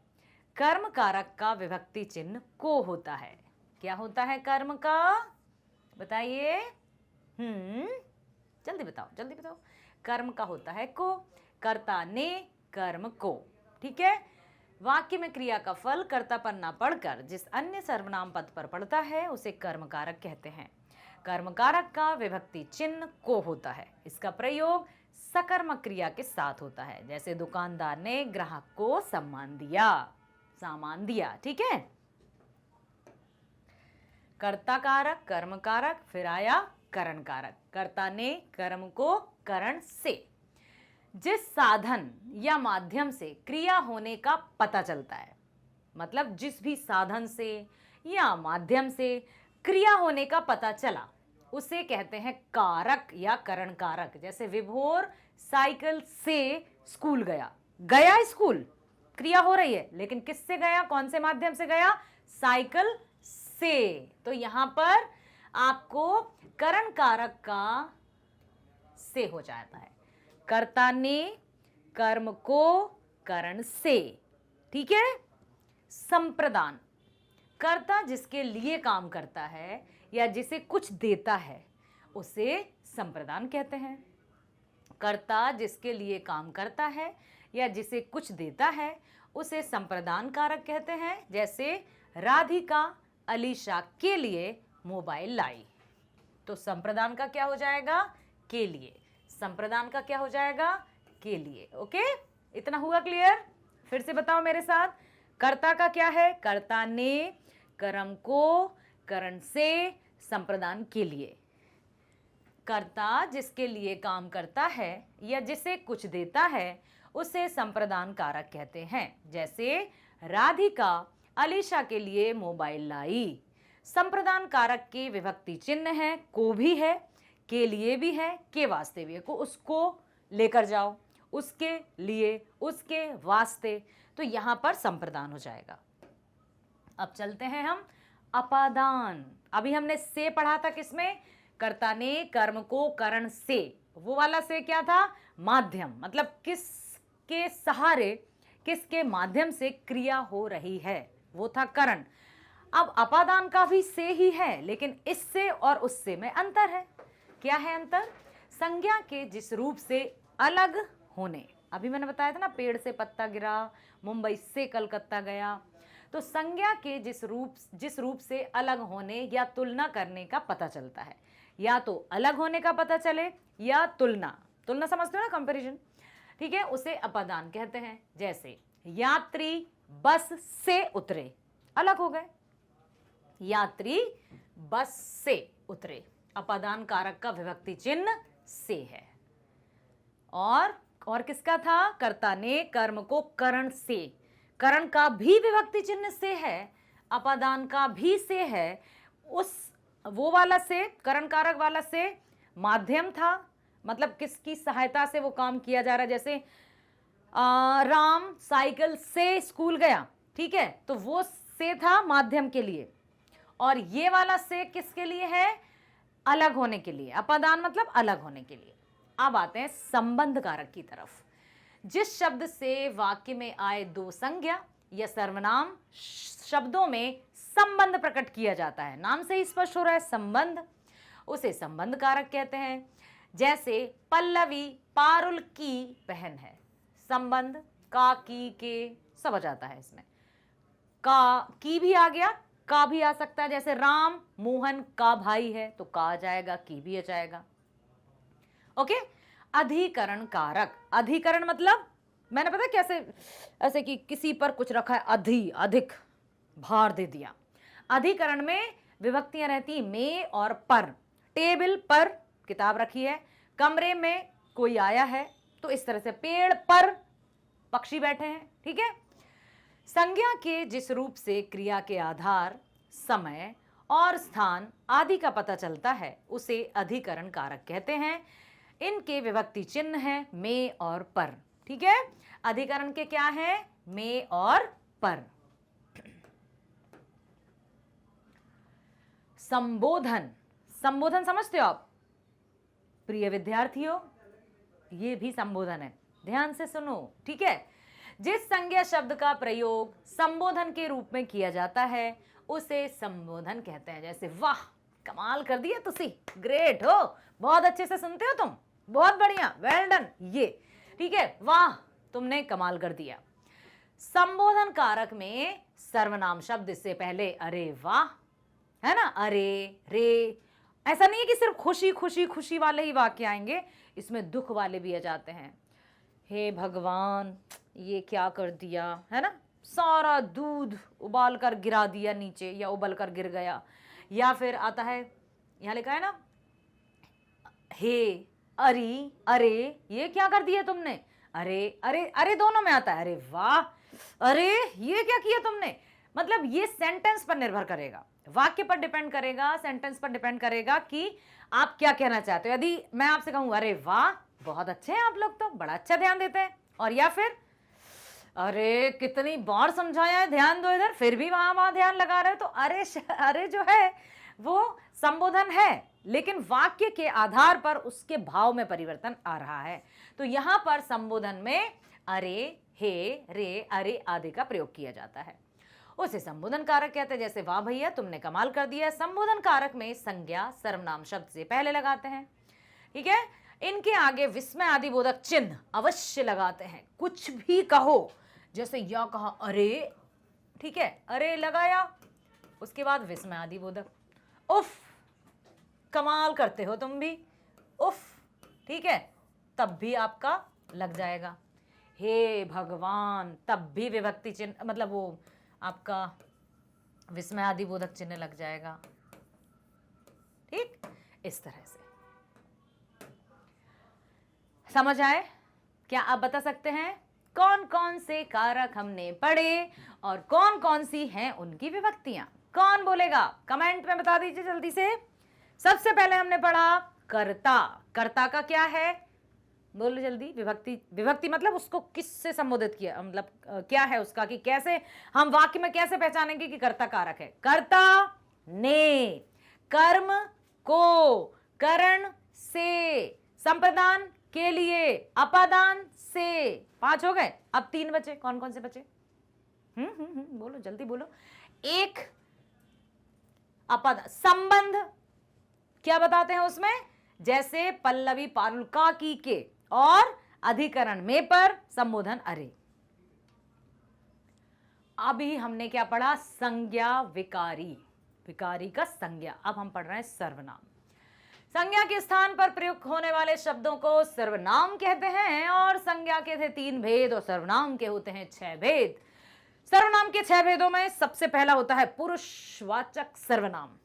A: कर्म कारक का विभक्ति चिन्ह को होता है। क्या होता है कर्म का, बताइए, जल्दी बताओ, जल्दी बताओ। कर्म का होता है को, कर्ता ने कर्म को, ठीक है। वाक्य में क्रिया का फल कर्ता पर ना पड़कर जिस अन्य सर्वनाम पद पर पड़ता है उसे कर्म कारक कहते हैं। कर्म कारक का विभक्ति चिन्ह को होता है। इसका प्रयोग सकर्मक क्रिया के साथ होता है, जैसे दुकानदार ने ग्राहक को सामान दिया, ठीक है। कर्ता कारक, कर्म कारक, फिर आया करण कारक। कर्ता ने कर्म को करण से। जिस साधन या माध्यम से क्रिया होने का पता चलता है, मतलब जिस भी साधन से या माध्यम से क्रिया होने का पता चला उसे कहते हैं कारक या करण कारक। जैसे विभोर साइकिल से स्कूल गया, गया स्कूल, क्रिया हो रही है, लेकिन किससे गया, कौन से माध्यम से गया, साइकिल से। तो यहां पर आपको करण कारक का से हो जाता है, कर्ता ने कर्म को करण से। ठीक है। संप्रदान, कर्ता जिसके लिए काम करता है या जिसे कुछ देता है उसे संप्रदान कहते हैं। कर्ता जिसके लिए काम करता है या जिसे कुछ देता है उसे संप्रदान कारक कहते हैं। जैसे राधिका अलीशा के लिए मोबाइल लाई, तो संप्रदान का क्या हो जाएगा, के लिए। संप्रदान का क्या हो जाएगा, के लिए। ओके, इतना हुआ क्लियर? फिर से बताओ मेरे साथ, कर्ता का क्या है, कर्ता ने कर्म को करण से, संप्रदान के लिए। कर्ता जिसके लिए काम करता है या जिसे कुछ देता है उसे संप्रदान कारक कहते हैं। जैसे राधिका अलीशा के लिए मोबाइल लाई, संप्रदान कारक के विभक्ति चिन्ह है, को भी है, के लिए भी है, के वास्ते भी है। को उसको लेकर जाओ, उसके लिए, उसके वास्ते, तो यहां पर संप्रदान हो जाएगा। अब चलते हैं हम अपादान। अभी हमने से पढ़ा था किसमें, कर्ता ने कर्म को करण से, वो वाला से क्या था, माध्यम, मतलब किसके सहारे, किसके माध्यम से क्रिया हो रही है, वो था करण। अब अपादान का भी से ही है, लेकिन इससे और उससे में अंतर है। क्या है अंतर, संज्ञा के जिस रूप से अलग होने, अभी मैंने बताया था ना, पेड़ से पत्ता गिरा, मुंबई से कलकत्ता गया, तो संज्ञा के जिस रूप से अलग होने या तुलना करने का पता चलता है, या तो अलग होने का पता चले या तुलना, तुलना समझते हो ना, कंपैरिजन, ठीक है, उसे अपादान कहते हैं। जैसे यात्री बस से उतरे, अलग हो गए, यात्री बस से उतरे, अपादान कारक का विभक्ति चिन्ह से है। और किसका था, कर्ता ने कर्म को करण से, करण का भी विभक्ति चिन्ह से है, अपादान का भी से है। उस वो वाला से, करण कारक वाला से माध्यम था, मतलब किसकी सहायता से वो काम किया जा रहा है। जैसे राम साइकिल से स्कूल गया, ठीक है, तो वो से था माध्यम के लिए, और ये वाला से किसके लिए है, अलग होने के लिए, अपादान मतलब अलग होने के लिए। अब आते हैं संबंध कारक की तरफ। जिस शब्द से वाक्य में आए दो संज्ञा या सर्वनाम शब्दों में संबंध प्रकट किया जाता है, नाम से ही स्पष्ट हो रहा है संबंध, उसे संबंध कारक कहते हैं। जैसे पल्लवी पारुल की बहन है, संबंध का, की, के सब आ जाता है इसमें, का, की भी आ गया, का भी आ सकता है। जैसे राम मोहन का भाई है, तो का आ जाएगा, की भी आ जाएगा। ओके। अधिकरण कारक, अधिकरण मतलब मैंने पता कैसे, ऐसे कि किसी पर कुछ रखा है, अधिक भार दे दिया। अधिकरण में विभक्तियां रहती में और पर। टेबल पर किताब रखी है, कमरे में कोई आया है, तो इस तरह से पेड़ पर पक्षी बैठे हैं, ठीक है। संज्ञा के जिस रूप से क्रिया के आधार, समय और स्थान आदि का पता चलता है उसे अधिकरण कारक कहते हैं। इनके विभक्ति चिन्ह हैं में और पर, ठीक है। अधिकरण के क्या है, में और पर। संबोधन, संबोधन समझते हो आप प्रिय विद्यार्थियों, ये भी संबोधन है, ध्यान से सुनो, ठीक है। जिस संज्ञा शब्द का प्रयोग संबोधन के रूप में किया जाता है उसे संबोधन कहते हैं। जैसे वाह कमाल कर दिया तुसी, ग्रेट हो, बहुत अच्छे से सुनते हो तुम, बहुत बढ़िया, वेल डन, ये ठीक है, वाह तुमने कमाल कर दिया। संबोधन कारक में सर्वनाम शब्द से पहले अरे वाह, है ना, अरे रे, ऐसा नहीं है कि सिर्फ खुशी खुशी खुशी वाले ही वाक्य आएंगे, इसमें दुख वाले भी आ जाते हैं। हे भगवान ये क्या कर दिया, है ना, सारा दूध उबाल कर गिरा दिया नीचे, या उबल कर गिर गया। या फिर आता है, यहाँ लिखा है ना, हे अरे अरे ये क्या कर दिया तुमने, अरे अरे अरे दोनों में आता है, अरे वाह, अरे ये क्या किया तुमने। मतलब ये सेंटेंस पर निर्भर करेगा, वाक्य पर डिपेंड करेगा, सेंटेंस पर डिपेंड करेगा कि आप क्या कहना चाहते हो। यदि मैं आपसे कहूं अरे वाह बहुत अच्छे हैं आप लोग, तो बड़ा अच्छा ध्यान देते हैं, और या फिर अरे कितनी बार समझाया है ध्यान दो इधर, फिर भी वहां वहां ध्यान लगा रहे हो, तो अरे अरे जो है वो संबोधन है, लेकिन वाक्य के आधार पर उसके भाव में परिवर्तन आ रहा है। तो यहां पर संबोधन में अरे, हे, रे, अरे आदि का प्रयोग किया जाता है, उसे संबोधन कारक कहते हैं। जैसे वाह भैया तुमने कमाल कर दिया, संबोधन कारक में संज्ञा सर्वनाम शब्द से पहले लगाते हैं, ठीक है। इनके आगे विस्मय आदि बोधक चिन्ह अवश्य लगाते हैं। कुछ भी कहो, जैसे या कहा अरे, ठीक है, अरे लगाया, उसके बाद विस्मय आदि बोधक, उफ कमाल करते हो तुम भी, उफ, ठीक है, तब भी आपका लग जाएगा। हे भगवान, तब भी विभक्ति चिन्ह, मतलब वो आपका विस्मय आदि बोधक चिन्ह लग जाएगा, ठीक। इस तरह से समझ आए क्या? आप बता सकते हैं कौन कौन से कारक हमने पढ़े और कौन कौन सी हैं उनकी विभक्तियां? कौन बोलेगा, कमेंट में बता दीजिए जल्दी से। सबसे पहले हमने पढ़ा कर्ता। कर्ता का क्या है, बोलो जल्दी। विभक्ति, विभक्ति मतलब उसको किससे संबोधित किया, मतलब क्या है उसका, कि कैसे हम वाक्य में कैसे पहचानेंगे कि कर्ता कारक है। कर्ता ने, कर्म को, करण से, संप्रदान के लिए, अपादान से। 5 हो गए, अब 3 बचे। कौन कौन से बचे? बोलो जल्दी बोलो। एक अपादान, संबंध क्या बताते हैं उसमें, जैसे पल्लवी पारुल का की के, और अधिकरण में पर, संबोधन अरे। अभी हमने क्या पढ़ा, संज्ञा विकारी, विकारी का संज्ञा। अब हम पढ़ रहे हैं सर्वनाम। संज्ञा के स्थान पर प्रयुक्त होने वाले शब्दों को सर्वनाम कहते हैं, और संज्ञा के थे 3 भेद और सर्वनाम के होते हैं 6 भेद। सर्वनाम के 6 भेदों में सबसे पहला होता है पुरुषवाचक सर्वनाम,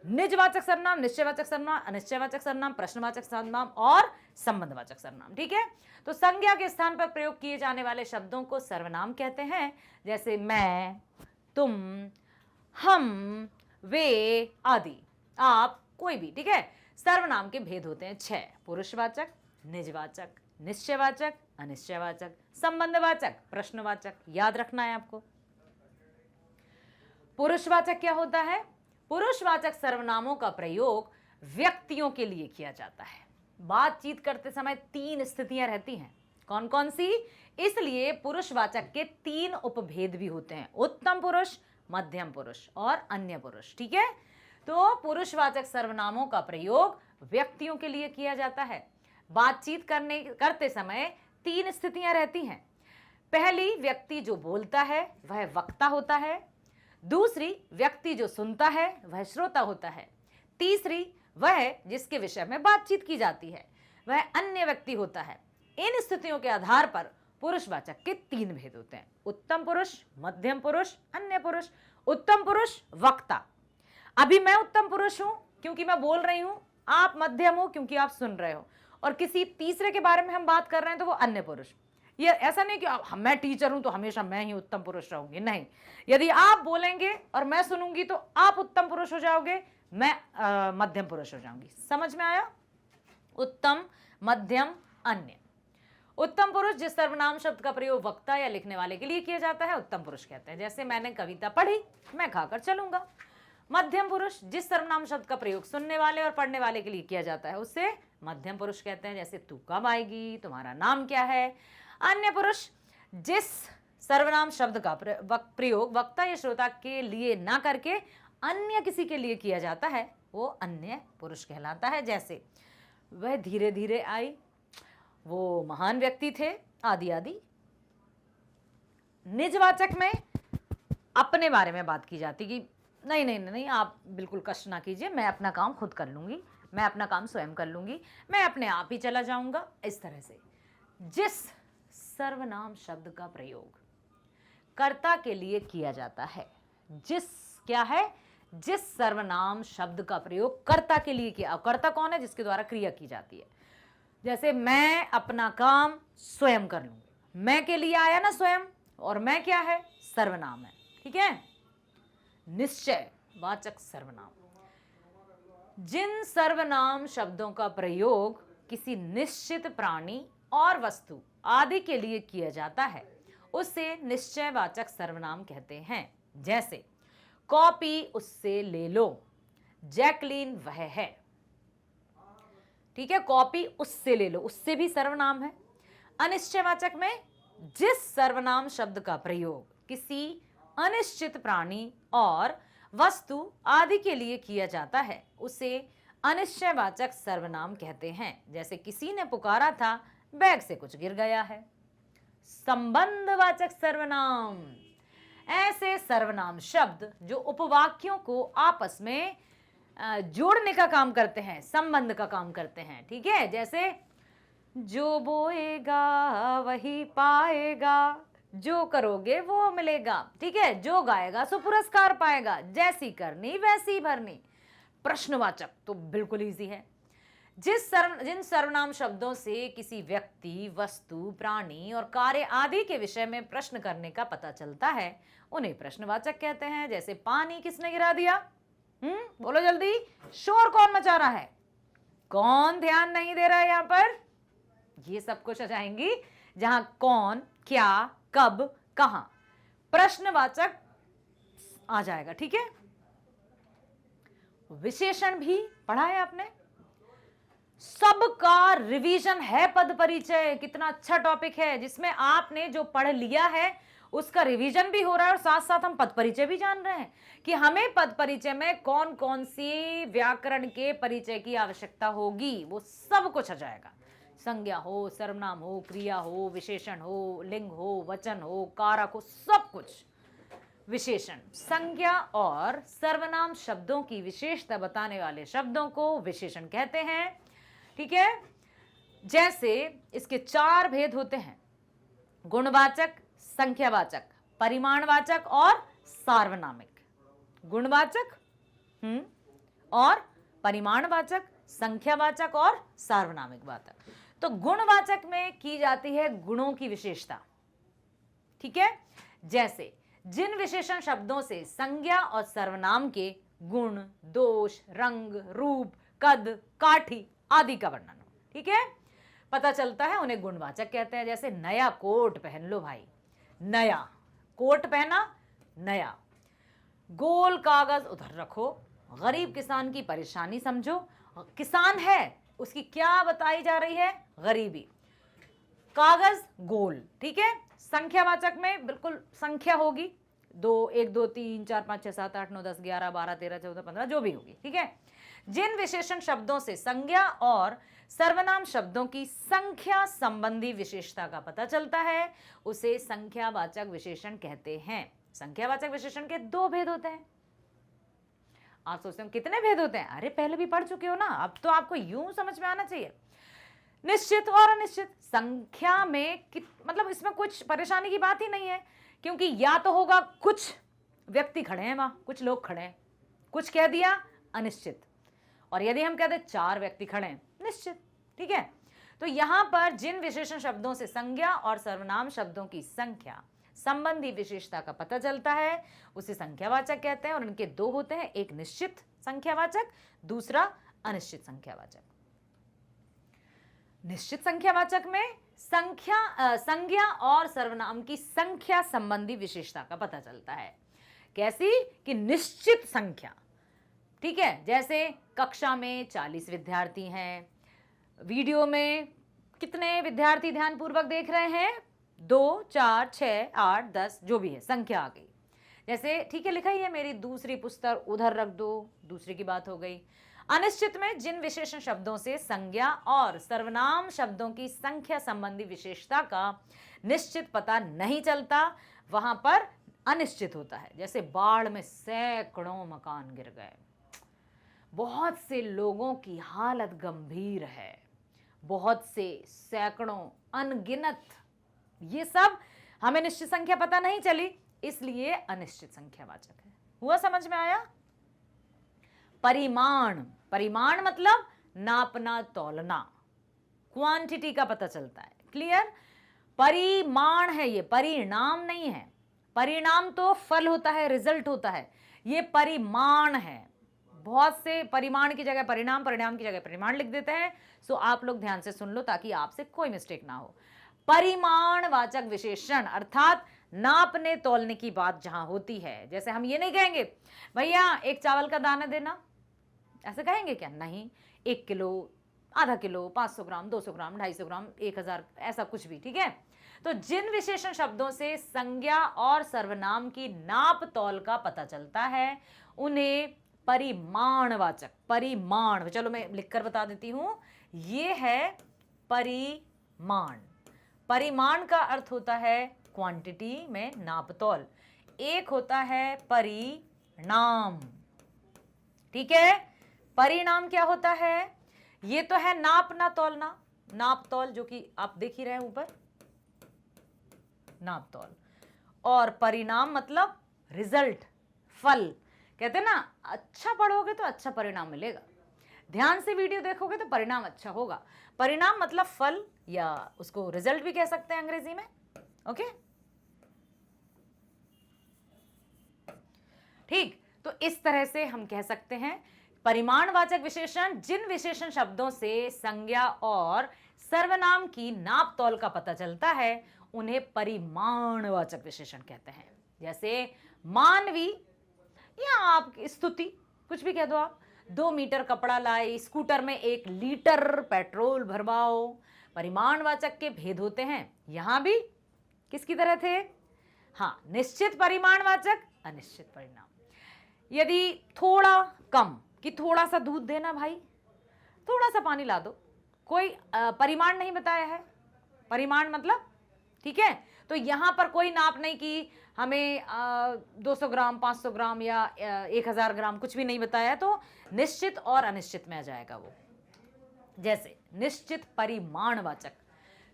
A: निजवाचक सर्वनाम, निश्चयवाचक सर्वनाम, अनिश्चयवाचक सर्वनाम, प्रश्नवाचक सर्वनाम और संबंधवाचक सर्वनाम, ठीक है। तो संज्ञा के स्थान पर प्रयोग किए जाने वाले शब्दों को सर्वनाम कहते हैं, जैसे मैं, तुम, हम, वे आदि, आप, कोई भी, ठीक है। सर्वनाम के भेद होते हैं 6, पुरुषवाचक, निजवाचक, निश्चयवाचक, अनिश्चयवाचक, संबंधवाचक, प्रश्नवाचक। याद रखना है आपको। पुरुषवाचक क्या होता है, पुरुषवाचक सर्वनामों का प्रयोग व्यक्तियों के लिए किया जाता है। बातचीत करते समय 3 स्थितियां रहती हैं, कौन कौन सी, इसलिए पुरुषवाचक के 3 उपभेद भी होते हैं, उत्तम पुरुष, मध्यम पुरुष और अन्य पुरुष, ठीक है। तो पुरुषवाचक सर्वनामों का प्रयोग व्यक्तियों के लिए किया जाता है। बातचीत करते समय 3 स्थितियां रहती हैं। पहली, व्यक्ति जो बोलता है वह वक्ता होता है। दूसरी, व्यक्ति जो सुनता है वह श्रोता होता है। तीसरी, वह जिसके विषय में बातचीत की जाती है वह अन्य व्यक्ति होता है। इन स्थितियों के आधार पर पुरुषवाचक के 3 भेद होते हैं, उत्तम पुरुष, मध्यम पुरुष, अन्य पुरुष। उत्तम पुरुष वक्ता, अभी मैं उत्तम पुरुष हूं क्योंकि मैं बोल रही हूं, आप मध्यम हो क्योंकि आप सुन रहे हो, और किसी तीसरे के बारे में हम बात कर रहे हैं तो वो अन्य पुरुष। ये ऐसा नहीं कि मैं टीचर हूं तो हमेशा मैं ही उत्तम पुरुष रहूंगी, नहीं। यदि आप बोलेंगे और मैं सुनूंगी तो आप उत्तम पुरुष हो जाओगे, मैं मध्यम पुरुष हो जाऊंगी। समझ में आया? उत्तम, मध्यम, अन्य। उत्तम पुरुष जिस सर्वनाम शब्द का प्रयोग वक्ता या लिखने वाले के लिए किया जाता है उत्तम पुरुष कहते हैं, जैसे मैंने कविता पढ़ी, मैं खाकर चलूंगा। मध्यम पुरुष जिस सर्वनाम शब्द का प्रयोग सुनने वाले और पढ़ने वाले के लिए किया जाता है उसे मध्यम पुरुष कहते हैं, जैसे तू कब आएगी, तुम्हारा नाम क्या है। अन्य पुरुष जिस सर्वनाम शब्द का प्रयोग वक्ता या श्रोता के लिए ना करके अन्य किसी के लिए किया जाता है वो अन्य पुरुष कहलाता है, जैसे वह धीरे धीरे आई, वो महान व्यक्ति थे, आदि आदि। निजवाचक में अपने बारे में बात की जाती कि नहीं नहीं नहीं, आप बिल्कुल कष्ट ना कीजिए, मैं अपना काम खुद कर लूंगी, मैं अपना काम स्वयं कर लूंगी, मैं अपने आप ही चला जाऊंगा। इस तरह से जिस सर्वनाम शब्द का प्रयोग कर्ता के लिए किया जाता है, जिस क्या है, जिस सर्वनाम शब्द का प्रयोग कर्ता के लिए किया, कर्ता कौन है, जिसके द्वारा क्रिया की जाती है, जैसे मैं अपना काम स्वयं कर लूंगी, मैं के लिए आया ना स्वयं, और मैं क्या है, सर्वनाम है, ठीक है। निश्चय वाचक सर्वनाम, जिन सर्वनाम शब्दों का प्रयोग किसी निश्चित प्राणी और वस्तु आदि के लिए किया जाता है उसे निश्चयवाचक सर्वनाम कहते हैं। जैसे कॉपी उससे ले लो, जैकलीन वह है, ठीक है। कॉपी उससे ले लो, उससे भी सर्वनाम है। अनिश्चयवाचक में जिस सर्वनाम शब्द का प्रयोग किसी अनिश्चित प्राणी और वस्तु आदि के लिए किया जाता है उसे अनिश्चयवाचक सर्वनाम कहते हैं। जैसे किसी ने पुकारा था, बैग से कुछ गिर गया है। संबंधवाचक सर्वनाम, ऐसे सर्वनाम शब्द जो उपवाक्यों को आपस में जोड़ने का काम करते हैं, संबंध का काम करते हैं, ठीक है। जैसे जो बोएगा वही पाएगा, जो करोगे वो मिलेगा, ठीक है। जो गाएगा सो पुरस्कार पाएगा, जैसी करनी वैसी भरनी। प्रश्नवाचक तो बिल्कुल इजी है। जिन सर्वनाम शब्दों से किसी व्यक्ति, वस्तु, प्राणी और कार्य आदि के विषय में प्रश्न करने का पता चलता है उन्हें प्रश्नवाचक कहते हैं। जैसे पानी किसने गिरा दिया, बोलो जल्दी, शोर कौन मचा रहा है, कौन ध्यान नहीं दे रहा है यहां पर, ये सब कुछ आ जाएंगी जहां कौन, क्या, कब, कहां, प्रश्नवाचक आ जाएगा, ठीक है। विशेषण भी पढ़ा है आपने, सबका रिवीजन है पद परिचय, कितना अच्छा टॉपिक है जिसमें आपने जो पढ़ लिया है उसका रिवीजन भी हो रहा है और साथ साथ हम पद परिचय भी जान रहे हैं कि हमें पद परिचय में कौन कौन सी व्याकरण के परिचय की आवश्यकता होगी, वो सब कुछ आ जाएगा। संज्ञा हो, सर्वनाम हो, क्रिया हो, विशेषण हो, लिंग हो, वचन हो, कारक हो, सब कुछ। विशेषण, संज्ञा और सर्वनाम शब्दों की विशेषता बताने वाले शब्दों को विशेषण कहते हैं, ठीक है। जैसे इसके 4 भेद होते हैं, गुणवाचक, संख्यावाचक, परिमाणवाचक और सार्वनामिक। गुणवाचक और परिमाणवाचक, संख्यावाचक और सार्वनामिक वाचक। तो गुणवाचक में की जाती है गुणों की विशेषता, ठीक है। जैसे जिन विशेषण शब्दों से संज्ञा और सर्वनाम के गुण, दोष, रंग, रूप, कद, काठी आदि का वर्णन हो, ठीक है, पता चलता है उन्हें गुणवाचक कहते हैं। जैसे नया कोट पहन लो भाई, नया कोट पहना, नया। गोल कागज उधर रखो, गरीब किसान की परेशानी समझो, किसान है उसकी क्या बताई जा रही है, गरीबी। कागज गोल, ठीक है। संख्यावाचक में बिल्कुल संख्या होगी, 2, 1, 2, 3, 4, 5, 6, 7, 8, 9, 10, 11, 12, 13, 14, 15 जो भी होगी, ठीक है। जिन विशेषण शब्दों से संज्ञा और सर्वनाम शब्दों की संख्या संबंधी विशेषता का पता चलता है उसे संख्यावाचक विशेषण कहते हैं। संख्यावाचक विशेषण के 2 भेद होते हैं। आप सोचते हो कितने भेद होते हैं, अरे पहले भी पढ़ चुके हो ना, अब तो आपको यूं समझ में आना चाहिए। निश्चित और अनिश्चित, संख्या में मतलब इसमें कुछ परेशानी की बात ही नहीं है, क्योंकि या तो होगा कुछ व्यक्ति खड़े हैं वहां, कुछ लोग खड़े हैं, कुछ कह दिया अनिश्चित, और यदि हम कहते 4 व्यक्ति खड़े हैं निश्चित, ठीक है। तो यहां पर जिन विशेषण शब्दों से संज्ञा और सर्वनाम शब्दों की संख्या संबंधी विशेषता का पता चलता है उसे संख्यावाचक कहते हैं, और इनके 2 होते हैं, एक निश्चित संख्यावाचक, दूसरा अनिश्चित संख्यावाचक। निश्चित संख्यावाचक में संज्ञा और सर्वनाम की संख्या संबंधी विशेषता का पता चलता है। कैसी कि निश्चित संख्या, ठीक है। जैसे कक्षा में 40 विद्यार्थी हैं, वीडियो में कितने विद्यार्थी ध्यानपूर्वक देख रहे हैं, 2, 4, 6, 8, 10 जो भी है, संख्या आ गई। जैसे ठीक है, लिखा ही है, मेरी दूसरी पुस्तक उधर रख दो, दूसरी की बात हो गई। अनिश्चित में जिन विशेषण शब्दों से संज्ञा और सर्वनाम शब्दों की संख्या संबंधी विशेषता का निश्चित पता नहीं चलता वहां पर अनिश्चित होता है। जैसे बाढ़ में सैकड़ों मकान गिर गए, बहुत से लोगों की हालत गंभीर है, बहुत से, सैकड़ों, अनगिनत, ये सब हमें निश्चित संख्या पता नहीं चली, इसलिए अनिश्चित संख्यावाचक है। हुआ समझ में आया? परिमाण, परिमाण मतलब नापना तौलना, क्वांटिटी का पता चलता है। क्लियर? परिमाण है ये, परिणाम नहीं है। परिणाम तो फल होता है, रिजल्ट होता है, ये परिमाण है। बहुत से परिमाण की जगह परिणाम, परिणाम की जगह परिमाण लिख देते हैं। सो आप लोग ध्यान से सुन लो ताकि आपसे कोई मिस्टेक ना हो। परिमाणवाचक विशेषण अर्थात नापने तोलने की बात जहां होती है, जैसे हम ये नहीं कहेंगे भैया एक चावल का दाना देना, ऐसे कहेंगे क्या? नहीं। 1 किलो, आधा किलो, 500 ग्राम, 200 ग्राम, 250 ग्राम, 1000, ऐसा कुछ भी। ठीक है? तो जिन विशेषण शब्दों से संज्ञा और सर्वनाम की नाप तौल का पता चलता है उन्हें परिमाणवाचक, परिमाण, चलो मैं लिखकर बता देती हूं, ये है परिमाण। परिमाण का अर्थ होता है क्वांटिटी में नापतोल, एक होता है परिणाम। ठीक है? परिणाम क्या होता है? ये तो है नापना तोलना, नाप तौल, जो कि आप देख ही रहे हैं ऊपर, नाप तौल। और परिणाम मतलब रिजल्ट, फल। कहते हैं ना, अच्छा पढ़ोगे तो अच्छा परिणाम मिलेगा, ध्यान से वीडियो देखोगे तो परिणाम अच्छा होगा। परिणाम मतलब फल, या उसको रिजल्ट भी कह सकते हैं अंग्रेजी में। ओके, ठीक। तो इस तरह से हम कह सकते हैं परिमाणवाचक विशेषण जिन विशेषण शब्दों से संज्ञा और सर्वनाम की नाप तौल का पता चलता है उन्हें परिमाणवाचक विशेषण कहते हैं। जैसे मानवी, या आप स्तुति, कुछ भी कह दो आप। 2 मीटर कपड़ा लाई, स्कूटर में 1 लीटर पेट्रोल भरवाओ। परिमाणवाचक के भेद होते हैं। यहां भी किसकी तरह थे? हाँ, निश्चित परिमाणवाचक, अनिश्चित परिणाम। यदि थोड़ा कम, कि थोड़ा सा दूध देना भाई, थोड़ा सा पानी ला दो, कोई परिमाण नहीं बताया है। परिमाण मतलब, ठीक है, तो यहां पर कोई नाप नहीं कि हमें 200 ग्राम, 500 ग्राम या 1000 ग्राम, कुछ भी नहीं बताया है, तो निश्चित और अनिश्चित में आ जाएगा वो। जैसे निश्चित परिमाणवाचक,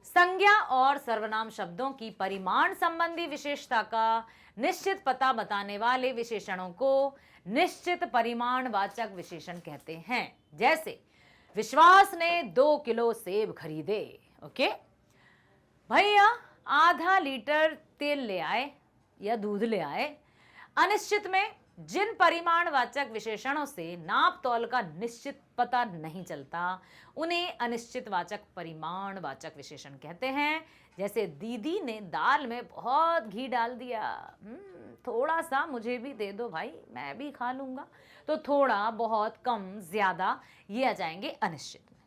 A: संज्ञा और सर्वनाम शब्दों की परिमाण संबंधी विशेषता का निश्चित पता बताने वाले विशेषणों को निश्चित परिमाणवाचक विशेषण कहते हैं। जैसे विश्वास ने 2 किलो सेब खरीदे। ओके भैया, आधा लीटर तेल ले आए या दूध ले आए। अनिश्चित में जिन परिमाणवाचक विशेषणों से नाप तौल का निश्चित पता नहीं चलता उन्हें अनिश्चितवाचक परिमाणवाचक विशेषण कहते हैं। जैसे दीदी ने दाल में बहुत घी डाल दिया, थोड़ा सा मुझे भी दे दो भाई, मैं भी खा लूंगा। तो थोड़ा, बहुत, कम, ज्यादा, ये आ जाएंगे अनिश्चित में।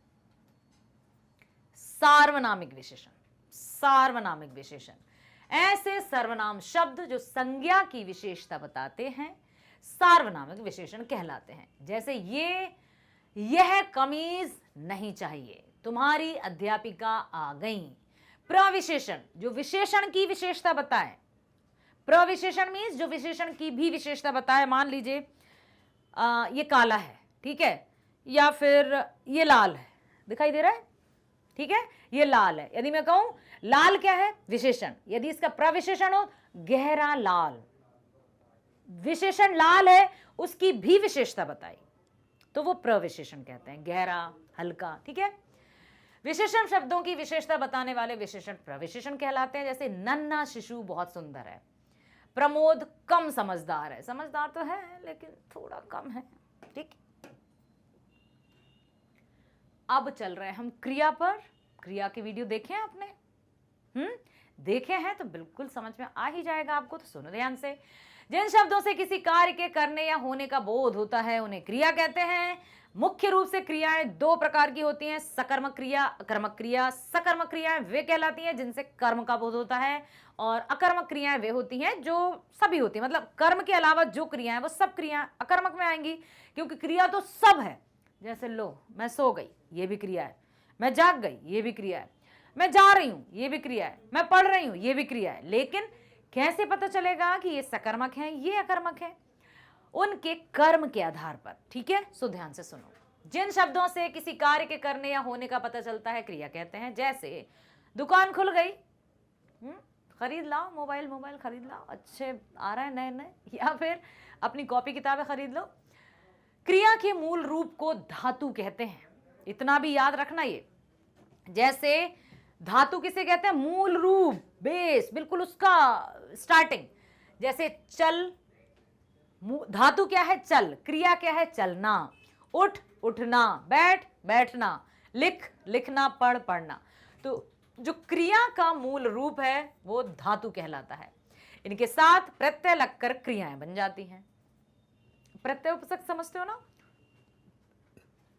A: सार्वनामिक विशेषण, सार्वनामिक विशेषण ऐसे सर्वनाम शब्द जो संज्ञा की विशेषता बताते हैं सार्वनामिक विशेषण कहलाते हैं। जैसे यह कमीज नहीं चाहिए, तुम्हारी अध्यापिका आ गई। प्रविशेषण जो विशेषण की विशेषता बताए, प्रविशेषण मीन्स जो विशेषण की भी विशेषता बताए। मान लीजिए ये काला है, ठीक है, या फिर ये लाल है, दिखाई दे रहा है, ठीक है, ये लाल है। यदि मैं कहूं लाल क्या है? विशेषण। यदि इसका प्रविशेषण हो गहरा लाल, विशेषण लाल है, उसकी भी विशेषता बताई तो वो प्रविशेषण कहते हैं, गहरा, हल्का। ठीक है, विशेषण शब्दों की विशेषता बताने वाले विशेषण प्रविशेषण कहलाते हैं। जैसे नन्हा शिशु बहुत सुंदर है, प्रमोद कम समझदार है। समझदार तो है लेकिन थोड़ा कम है। ठीक, अब चल रहे हैं हम क्रिया पर। क्रिया की वीडियो देखे हैं आपने? देखे हैं तो बिल्कुल समझ में आ ही जाएगा आपको, तो सुनो ध्यान से। जिन शब्दों से किसी कार्य के करने या होने का बोध होता है उन्हें क्रिया कहते हैं। मुख्य रूप से क्रियाएं 2 प्रकार की होती हैं, सकर्मक क्रिया, अकर्मक क्रिया। सकर्मक क्रियाएं वे कहलाती हैं जिनसे कर्म का बोध होता है, और अकर्मक क्रियाएं वे होती हैं जो सभी होती हैं, मतलब कर्म के अलावा जो क्रियाएं वो सब क्रियाएं अकर्मक में आएंगी, क्योंकि क्रिया तो सब है। जैसे लो, मैं सो गई, ये भी क्रिया है। मैं जाग गई, ये भी क्रिया है। मैं जा रही हूं, ये भी क्रिया है। मैं पढ़ रही हूं, ये भी क्रिया है। लेकिन कैसे पता चलेगा कि ये सकर्मक है, ये अकर्मक है? उनके कर्म के आधार पर। ठीक है, सो ध्यान से सुनो। जिन शब्दों से किसी कार्य के करने या होने का पता चलता है क्रिया कहते हैं। जैसे दुकान खुल गई, खरीद लाओ मोबाइल, मोबाइल खरीद लाओ, अच्छे आ रहे हैं नए नए, या फिर अपनी कॉपी किताबें खरीद लो। क्रिया के मूल रूप को धातु कहते हैं, इतना भी याद रखना। ये जैसे धातु किसे कहते हैं? मूल रूप, बेस, बिल्कुल उसका स्टार्टिंग। जैसे चल, धातु क्या है? चल। क्रिया क्या है? चलना। उठ, उठना। बैठ, बैठना। लिख, लिखना। पढ़, पढ़ना। तो जो क्रिया का मूल रूप है वो धातु कहलाता है। इनके साथ प्रत्यय लगकर क्रियाएं बन जाती हैं। प्रत्यय उपसर्ग समझते हो ना?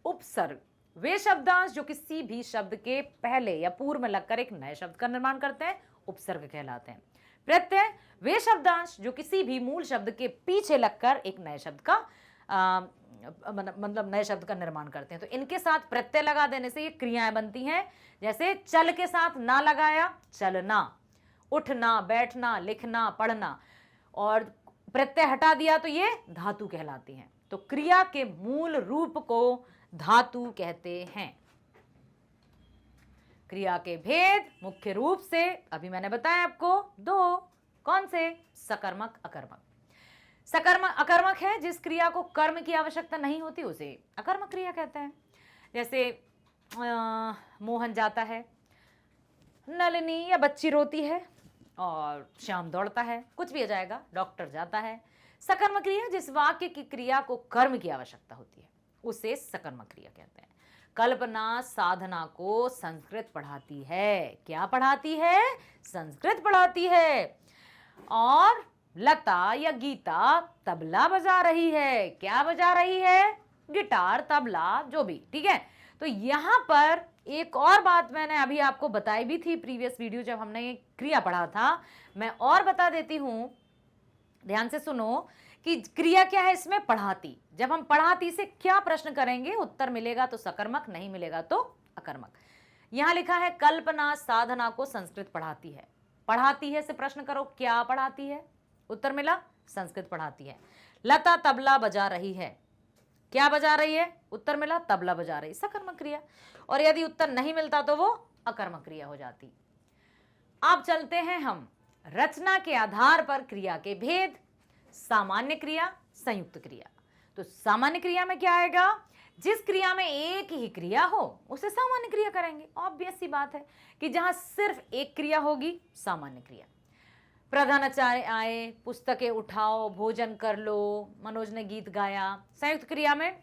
A: उपसर्ग वे शब्दांश जो किसी भी शब्द के पहले या पूर्व में लगकर एक नए शब्द का निर्माण करते हैं, उपसर्ग कहलाते हैं। प्रत्यय वे शब्दांश जो किसी भी मूल शब्द के पीछे लगकर एक नए शब्द का मतलब नए शब्द का निर्माण करते हैं। तो इनके साथ प्रत्यय लगा देने से ये क्रियाएं बनती हैं। जैसे चल के साथ ना लगाया, चलना। उठना, बैठना, लिखना, पढ़ना। और प्रत्यय हटा दिया तो ये धातु कहलाती हैं। तो क्रिया के मूल रूप को धातु कहते हैं। क्रिया के भेद मुख्य रूप से अभी मैंने बताया आपको दो। कौन से? सकर्मक, अकर्मक। सकर्मक अकर्मक है जिस क्रिया को कर्म की आवश्यकता नहीं होती उसे अकर्मक क्रिया कहते हैं। जैसे मोहन जाता है, नलिनी या बच्ची रोती है और श्याम दौड़ता है, कुछ भी आ जाएगा। डॉक्टर जाता है। सकर्मक क्रिया जिस वाक्य की क्रिया को कर्म की आवश्यकता होती है उसे सकर्मक क्रिया कहते हैं। कल्पना साधना को संस्कृत पढ़ाती है। क्या पढ़ाती है? संस्कृत पढ़ाती है। और लता या गीता तबला बजा रही है। क्या बजा रही है? गिटार, तबला, जो भी, ठीक है। तो यहां पर एक और बात मैंने अभी आपको बताई भी थी प्रीवियस वीडियो जब हमने ये क्रिया पढ़ा था, मैं और बता देती हूं, ध्यान से सुनो कि क्रिया क्या है इसमें? पढ़ाती। जब हम पढ़ाती से क्या प्रश्न करेंगे, उत्तर मिलेगा तो सकर्मक, नहीं मिलेगा तो अकर्मक। यहां लिखा है कल्पना साधना को संस्कृत पढ़ाती है। पढ़ाती है से प्रश्न करो, क्या पढ़ाती है? उत्तर मिला संस्कृत पढ़ाती है। लता तबला बजा रही है। क्या बजा रही है? उत्तर मिला तबला बजा रही, सकर्मक क्रिया। और यदि उत्तर नहीं मिलता तो वो अकर्मक क्रिया हो जाती। अब चलते हैं हम रचना के आधार पर क्रिया के भेद। सामान्य क्रिया, संयुक्त क्रिया। तो सामान्य क्रिया में क्या आएगा? जिस क्रिया में एक ही क्रिया हो उसे सामान्य क्रिया करेंगे। ऑब्वियस सी बात है कि जहां सिर्फ एक क्रिया होगी सामान्य क्रिया। प्रधानाचार्य आए, पुस्तकें उठाओ, भोजन कर लो, मनोज ने गीत गाया। संयुक्त क्रिया में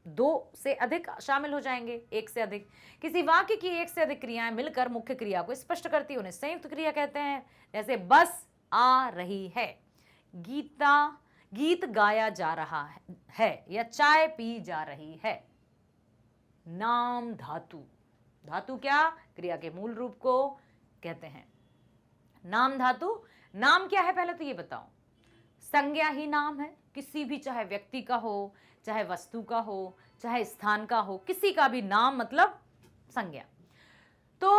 A: दो से अधिक शामिल हो जाएंगे, एक से अधिक। किसी वाक्य की एक से अधिक क्रियाएं मिलकर मुख्य क्रिया को स्पष्ट करती है, उन्हें संयुक्त क्रिया कहते हैं। जैसे बस आ रही है, गीत गाया जा रहा है या चाय पी जा रही है। नाम धातु, धातु क्या? क्रिया के मूल रूप को कहते हैं नाम धातु। नाम क्या है पहले तो ये बताओ। संज्ञा ही नाम है, किसी भी, चाहे व्यक्ति का हो, चाहे वस्तु का हो, चाहे स्थान का हो, किसी का भी नाम मतलब संज्ञा। तो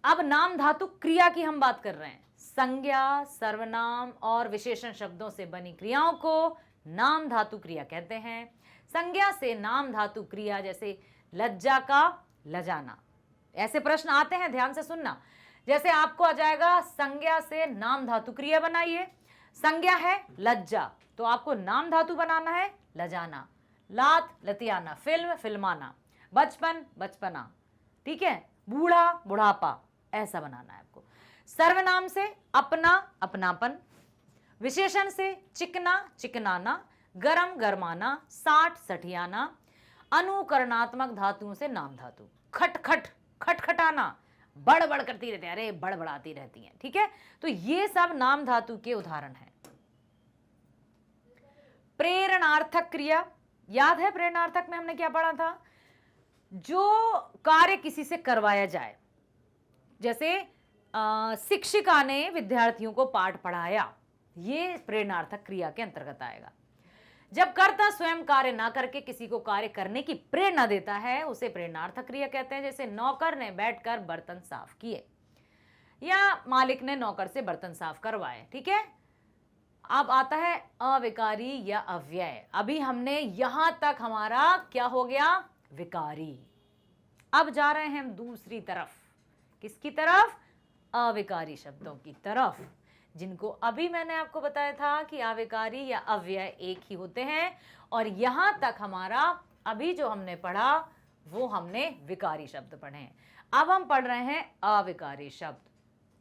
A: अब नाम धातु क्रिया की हम बात कर रहे हैं। संज्ञा, सर्वनाम और विशेषण शब्दों से बनी क्रियाओं को नाम धातु क्रिया कहते हैं। संज्ञा से नाम धातु क्रिया, जैसे लज्जा का लजाना। ऐसे प्रश्न आते हैं, ध्यान से सुनना। जैसे आपको आ जाएगा संज्ञा से नाम धातु क्रिया बनाइए। संज्ञा है लज्जा तो आपको नाम धातु बनाना है लजाना। लात लतियाना, फिल्म फिल्माना, बचपन बचपना, ठीक है, बूढ़ा बुढ़ापा, ऐसा बनाना है आपको। सर्वनाम से अपना अपनापन, विशेषण से चिकना चिकनाना, गरम गरमाना, साठ सठियाना, अनुकरणात्मक धातुओं से नाम धातु। खटखट खटखटाना, बड़बड़ करती रहती है, अरे बड़बड़ाती रहती हैं, ठीक है। तो ये सब नाम धातु के उदाहरण हैं। प्रेरणार्थक क्रिया, याद है प्रेरणार्थक में हमने क्या पढ़ा था? जो कार्य किसी से करवाया जाए, जैसे शिक्षिका ने विद्यार्थियों को पाठ पढ़ाया, ये प्रेरणार्थक क्रिया के अंतर्गत आएगा। जब कर्ता स्वयं कार्य ना करके किसी को कार्य करने की प्रेरणा देता है उसे प्रेरणार्थक क्रिया कहते हैं। जैसे नौकर ने बैठकर बर्तन साफ किए या मालिक ने नौकर से बर्तन साफ करवाए, ठीक है। अब आता है अविकारी या अव्यय। अभी हमने यहां तक, हमारा क्या हो गया? विकारी। अब जा रहे हैं हम दूसरी तरफ। किसकी तरफ? अविकारी शब्दों की तरफ, जिनको अभी मैंने आपको बताया था कि अविकारी या अव्यय एक ही होते हैं। और यहां तक हमारा अभी जो हमने पढ़ा वो हमने विकारी शब्द पढ़े हैं। अब हम पढ़ रहे हैं अविकारी शब्द।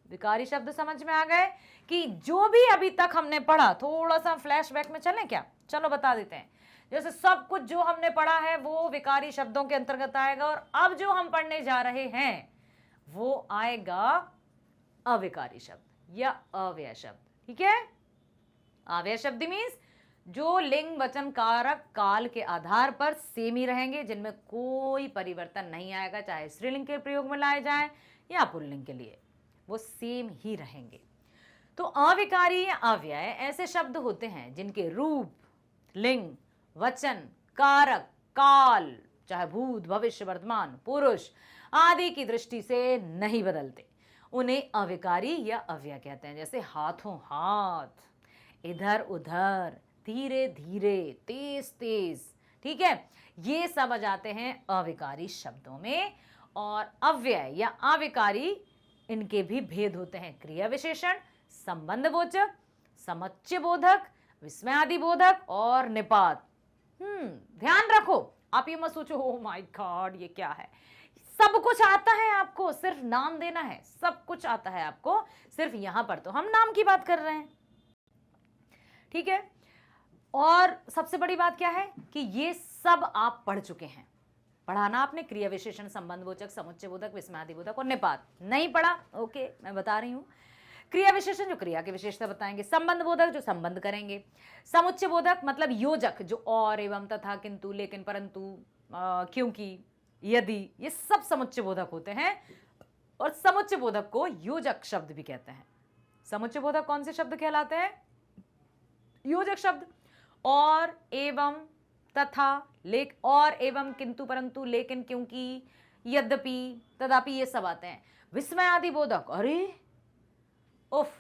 A: विकारी शब्द समझ में आ गए कि जो भी अभी तक हमने पढ़ा, थोड़ा सा फ्लैशबैक में चलें क्या? चलो बता देते हैं। जैसे सब कुछ जो हमने पढ़ा है वो विकारी शब्दों के अंतर्गत आएगा, और अब जो हम पढ़ने जा रहे हैं वो आएगा अविकारी शब्द या अव्यय शब्द। ठीक है, अव्यय शब्द मीन्स जो लिंग वचन कारक काल के आधार पर सेम ही रहेंगे, जिनमें कोई परिवर्तन नहीं आएगा, चाहे स्त्रीलिंग के प्रयोग में लाए जाए या पुल्लिंग के लिए, वो सेम ही रहेंगे। तो अविकारी या अव्यय ऐसे शब्द होते हैं जिनके रूप, लिंग, वचन, कारक, काल, चाहे भूत, भविष्य, वर्तमान, पुरुष आदि की दृष्टि से नहीं बदलते, उन्हें अविकारी या अव्यय कहते हैं। जैसे हाथों हाथ, इधर उधर, धीरे धीरे, तेज तेज। ठीक है, ये सब आ जाते हैं अविकारी शब्दों में। और अव्यय या अविकारी, इनके भी भेद होते हैं। क्रिया विशेषण, संबंधबोधक, समुच्चय बोधक, विस्मयादि बोधक और निपात। ध्यान रखो, आप ये मत सोचो ओ माय गॉड ये क्या है। सब कुछ आता है आपको, सिर्फ नाम देना है। सब कुछ आता है आपको, सिर्फ यहां पर तो हम नाम की बात कर रहे हैं। ठीक है, और सबसे बड़ी बात क्या है कि ये सब आप पढ़ चुके हैं। पढ़ाना आपने क्रिया विशेषण, संबंधबोधक, समुच्चय बोधक, विस्मयादि बोधक और निपात। नहीं पढ़ा? ओके, मैं बता रही हूं। क्रिया विशेषण जो क्रिया की विशेषता बताएंगे, संबंध बोधक जो संबंध करेंगे, समुच्चय बोधक मतलब योजक जो और, एवं, तथा, किंतु, लेकिन, परंतु, क्योंकि, यदि, ये सब समुच्चय बोधक होते हैं। और समुच्चय बोधक को योजक शब्द भी कहते हैं। समुच्चय बोधक कौन से शब्द कहलाते हैं? योजक शब्द। और, एवं, तथा, और, एवं, किंतु, परंतु, लेकिन, क्योंकि, यद्यपि, तदापि, ये सब आते हैं। विस्मयादि बोधक, अरे उफ,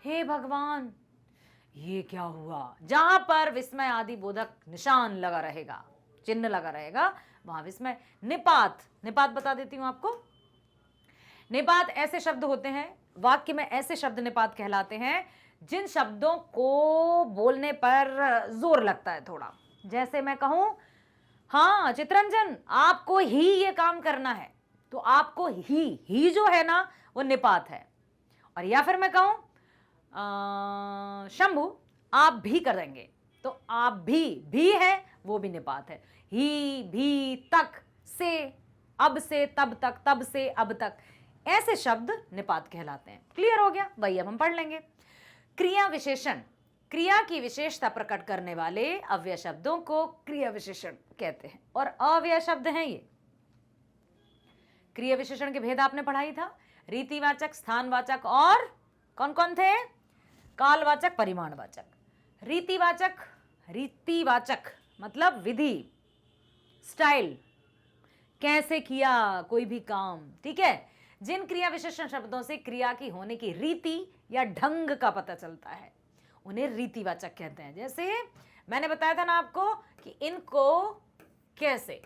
A: हे भगवान ये क्या हुआ, जहां पर विस्मय आदि बोधक निशान लगा रहेगा, चिन्ह लगा रहेगा, वहां विस्मय। निपात, निपात बता देती हूं आपको। निपात ऐसे शब्द होते हैं, वाक्य में ऐसे शब्द निपात कहलाते हैं जिन शब्दों को बोलने पर जोर लगता है थोड़ा। जैसे मैं कहूं, हाँ चित्रंजन आपको ही ये काम करना है, तो आपको ही जो है ना वो निपात है। और या फिर मैं कहूं शंभू आप भी करेंगे, तो आप भी है, वो भी निपात है। ही, भी, तक, से, अब से, तब तक, तब से, अब तक, ऐसे शब्द निपात कहलाते हैं। क्लियर हो गया? वही अब हम पढ़ लेंगे। क्रिया विशेषण, क्रिया की विशेषता प्रकट करने वाले अव्यय शब्दों को क्रिया विशेषण कहते हैं, और अव्यय शब्द हैं ये। क्रिया विशेषण के भेद आपने पढ़ा ही था, रीतिवाचक, स्थानवाचक और कौन कौन थे? कालवाचक, परिमाणवाचक। रीतिवाचक मतलब विधि, स्टाइल, कैसे किया कोई भी काम। ठीक है, जिन क्रिया विशेषण शब्दों से क्रिया की होने की रीति या ढंग का पता चलता है, उन्हें रीतिवाचक कहते हैं। जैसे मैंने बताया था ना आपको कि इनको कैसे,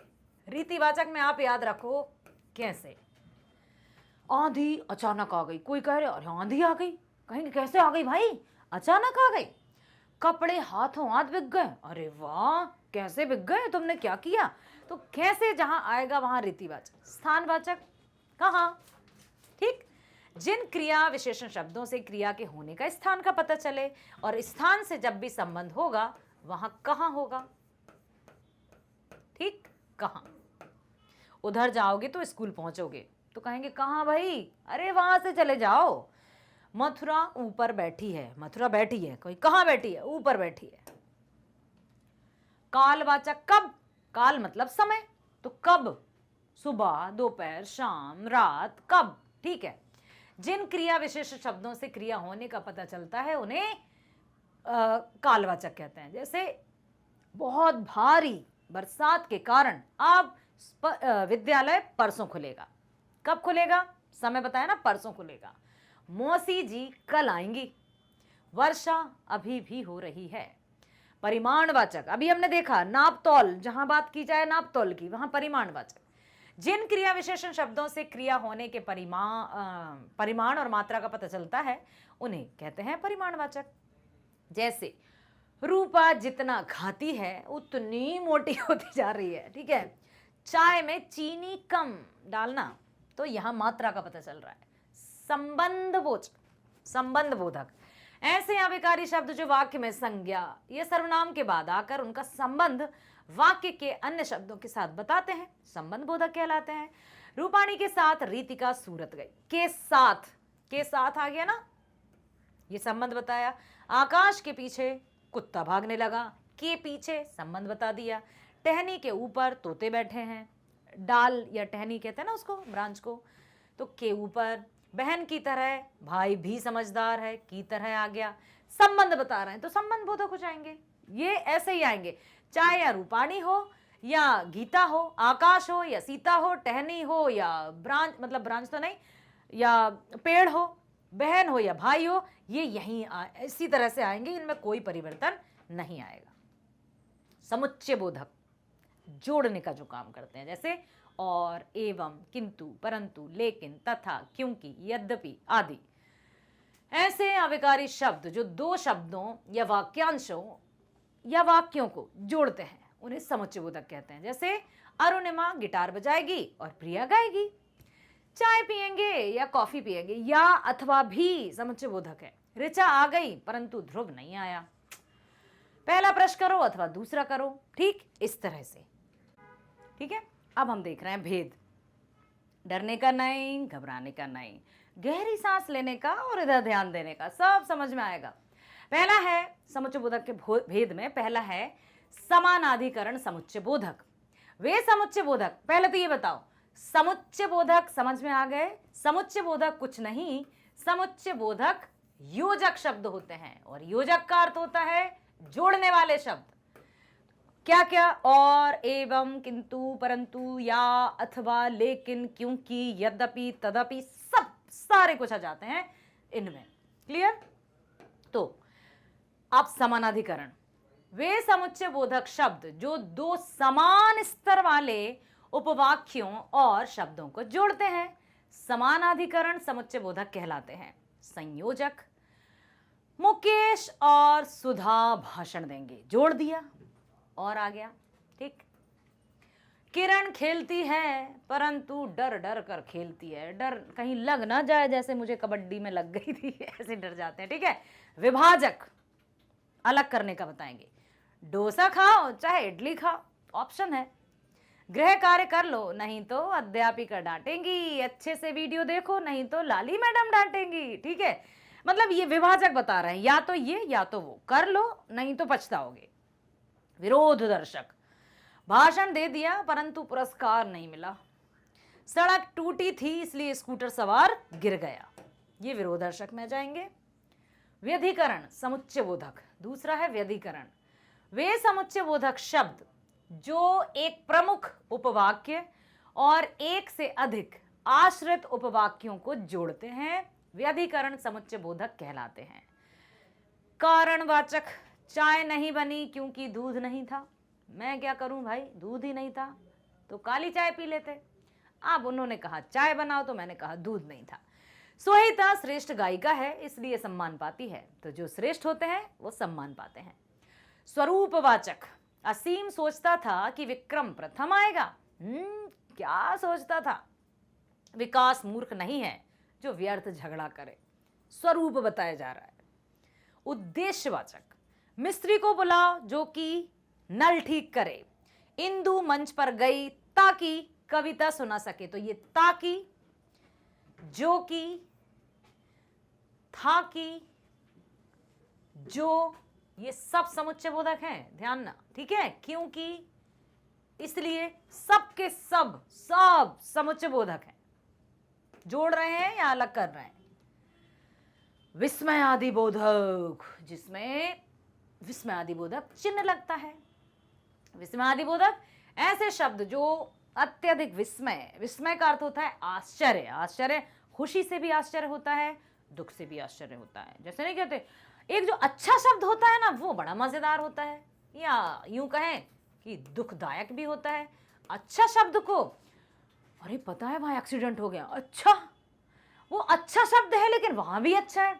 A: रीतिवाचक में आप याद रखो कैसे। आंधी अचानक आ गई, कोई कह रहे अरे आंधी आ गई, कहेंगे कैसे आ गई भाई? अचानक आ गई। कपड़े हाथों हाथ बिक गए, अरे वाह कैसे बिक गए, तुमने क्या किया? तो कैसे जहां आएगा वहां रीतिवाचक। स्थानवाचक कहां? ठीक, जिन क्रिया विशेषण शब्दों से क्रिया के होने का स्थान का पता चले, और स्थान से जब भी संबंध होगा वहां कहां होगा। ठीक, कहां? उधर जाओगे तो स्कूल पहुंचोगे, तो कहेंगे कहां भाई? अरे वहां से चले जाओ। मथुरा ऊपर बैठी है, मथुरा बैठी है, कोई कहां बैठी है? ऊपर बैठी है। कालवाचक कब, काल मतलब समय, तो कब? सुबह, दोपहर, शाम, रात, कब। ठीक है, जिन क्रिया विशेष शब्दों से क्रिया होने का पता चलता है उन्हें कालवाचक कहते हैं। जैसे बहुत भारी बरसात के कारण अब विद्यालय परसों खुलेगा। कब खुलेगा? समय बताया ना, परसों खुलेगा। मौसी जी कल आएंगी। वर्षा अभी भी हो रही है। परिमाणवाचक, अभी हमने देखा नाप तौल, जहां बात की जाए नाप तौल की वहां परिमाणवाचक। जिन क्रिया विशेषण शब्दों से क्रिया होने के परिमाण और मात्रा का पता चलता है उन्हें कहते हैं परिमाणवाचक। जैसे रूपा जितना खाती है उतनी मोटी होती जा रही है। ठीक है, चाय में चीनी कम डालना, तो यहां मात्रा का पता चल रहा है। संबंधबोधक, संबंधबोधक ऐसे अविकारी शब्द जो वाक्य में संज्ञा या सर्वनाम के बाद आकर उनका संबंध वाक्य के अन्य शब्दों के साथ बताते हैं, संबंध बोधक कहलाते हैं। रूपाणी के साथ रीतिका सूरत गई, के साथ आ गया ना, ये संबंध बताया। आकाश के पीछे कुत्ता भागने लगा, के पीछे संबंध बता दिया। टहनी के ऊपर तोते बैठे हैं, डाल या टहनी कहते हैं ना उसको, ब्रांच को, तो के ऊपर। बहन की तरह, भाई भी समझदार है, की तरह आ गया। संबंध बता रहे हैं तो संबंध बोधक हो जाएंगे, ये ऐसे ही आएंगे, चाहे या रूपाणी हो या गीता हो, आकाश हो या सीता हो, टहनी हो या ब्रांच, मतलब ब्रांच तो नहीं, या पेड़ हो, बहन हो या भाई हो, ये यहीं इसी तरह से आएंगे, इनमें कोई परिवर्तन नहीं आएगा। समुच्चय बोधक जोड़ने का जो काम करते हैं, जैसे और, एवं, किंतु, परंतु, लेकिन, तथा, क्योंकि, यद्यपि आदि। ऐसे अविकारी शब्द जो दो शब्दों या वाक्यांशों या वाक्यों को जोड़ते हैं उन्हें समुच्चय बोधक कहते हैं। जैसे अरुणिमा गिटार बजाएगी और प्रिया गाएगी। चाय पिएंगे या कॉफी पिएंगे, या अथवा भी समुच्चय बोधक है। ऋचा आ गई परंतु ध्रुव नहीं आया। पहला प्रश्न करो अथवा दूसरा करो, ठीक इस तरह से। ठीक है, अब हम देख रहे हैं भेद। डरने का नहीं, घबराने का नहीं, गहरी सांस लेने का और इधर ध्यान देने का, सब समझ में आएगा। पहला है समुच्चय बोधक के भेद में, पहला है समानाधिकरण समुच्चय बोधक। वे समुच्चय बोधक, पहले तो ये बताओ, समुच्चय बोधक समझ में आ गए? समुच्चय बोधक कुछ नहीं, समुच्चय बोधक योजक शब्द होते हैं, और योजक का अर्थ होता है जोड़ने वाले शब्द। क्या क्या? और, एवं, किंतु, परंतु, या, अथवा, लेकिन, क्योंकि, यद्यपि, तदपि, सब सारे कुछ आ जाते हैं इनमें। क्लियर? तो अब समानाधिकरण, वे समुच्चय बोधक शब्द जो दो समान स्तर वाले उपवाक्यों और शब्दों को जोड़ते हैं, समानाधिकरण समुच्चय बोधक कहलाते हैं। संयोजक, मुकेश और सुधा भाषण देंगे, जोड़ दिया और आ गया। ठीक। किरण खेलती है परंतु डर डर कर खेलती है, डर कहीं लग ना जाए, जैसे मुझे कबड्डी में लग गई थी, ऐसे डर जाते हैं। ठीक है। विभाजक, अलग करने का बताएंगे। डोसा खाओ चाहे इडली खाओ, ऑप्शन है। गृह कार्य कर लो, नहीं तो अध्यापिका डांटेंगी। अच्छे से वीडियो देखो, नहीं तो लाली मैडम डांटेंगी। ठीक है, मतलब ये विभाजक बता रहे हैं, या तो ये या तो वो, कर लो नहीं तो पछताओगे। विरोध दर्शक, भाषण दे दिया परंतु पुरस्कार नहीं मिला। सड़क टूटी थी इसलिए स्कूटर सवार गिर गया, ये विरोधदर्शक में जाएंगे। व्यधिकरण समुच्चय बोधक, दूसरा है व्यधिकरण। वे समुच्चय बोधक शब्द जो एक प्रमुख उपवाक्य और एक से अधिक आश्रित उपवाक्यों को जोड़ते हैं, व्यधिकरण समुच्चय बोधक कहलाते हैं। कारणवाचक, चाय नहीं बनी क्योंकि दूध नहीं था। मैं क्या करूं भाई, दूध ही नहीं था तो काली चाय पी लेते। अब उन्होंने कहा चाय बनाओ तो मैंने कहा दूध नहीं था। सोहिता श्रेष्ठ गायिका है इसलिए सम्मान पाती है, तो जो श्रेष्ठ होते हैं वो सम्मान पाते हैं। स्वरूपवाचक, असीम सोचता था कि विक्रम प्रथम आएगा। क्या सोचता था? विकास मूर्ख नहीं है जो व्यर्थ झगड़ा करे, स्वरूप बताया जा रहा है। उद्देश्यवाचक, मिस्त्री को बुलाओ जो कि नल ठीक करे। इंदु मंच पर गई ताकि कविता सुना सके, तो ये ताकि, जो कि, था कि, जो, ये सब समुच्चय बोधक हैं, ध्यान ना। ठीक है, क्योंकि, इसलिए, सब के सब समुच्चय बोधक हैं। जोड़ रहे हैं या अलग कर रहे हैं। विस्मय आदि बोधक, जिसमें विस्मय आदि बोधक चिन्ह लगता है। विस्मय आदि बोधक ऐसे शब्द जो अत्यधिक विस्मय, विस्मय का अर्थ होता है आश्चर्य। आश्चर्य, खुशी से भी आश्चर्य होता है, दुख से भी आश्चर्य होता है। जैसे नहीं कहते, एक जो अच्छा शब्द होता है ना वो बड़ा मजेदार होता है, या यूं कहें कि दुखदायक भी होता है। अच्छा शब्द को, अरे पता है वहां एक्सीडेंट हो गया, अच्छा, वो अच्छा शब्द है लेकिन वहां भी अच्छा है,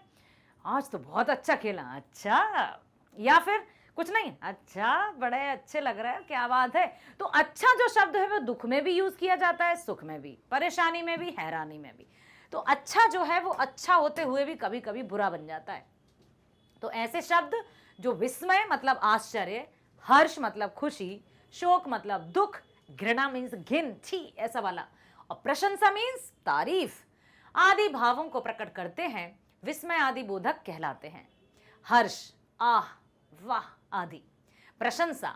A: आज तो बहुत अच्छा खेला, अच्छा। या फिर कुछ नहीं, अच्छा बड़े अच्छे लग रहे हैं, क्या बात है। तो अच्छा जो शब्द है वो दुख में भी यूज किया जाता है, सुख में भी, परेशानी में भी, हैरानी में भी। तो अच्छा जो है वो अच्छा होते हुए भी कभी कभी बुरा बन जाता है। तो ऐसे शब्द जो विस्मय मतलब आश्चर्य, हर्ष मतलब खुशी, शोक मतलब दुख, घृणा मीन्स घिन, छी ऐसा वाला, और प्रशंसा मीन्स तारीफ आदि भावों को प्रकट करते हैं, विस्मय आदि बोधक कहलाते हैं। हर्ष, आह, वाह आदि, प्रशंसा,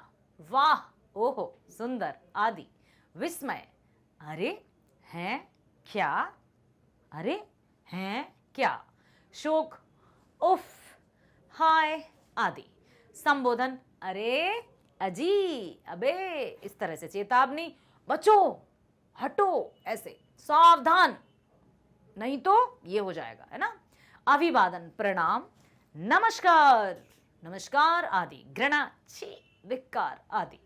A: वाह, ओहो, सुंदर आदि, विस्मय, अरे हैं क्या, अरे हैं क्या, शोक, उफ, हाय आदि, संबोधन, अरे, अजी, अबे, इस तरह से चेतावनी, बचो, हटो, ऐसे सावधान, नहीं तो ये हो जाएगा, है ना। अभिवादन, प्रणाम, नमस्कार, नमस्कार आदि, घृणा, छी, धिक्कार आदि।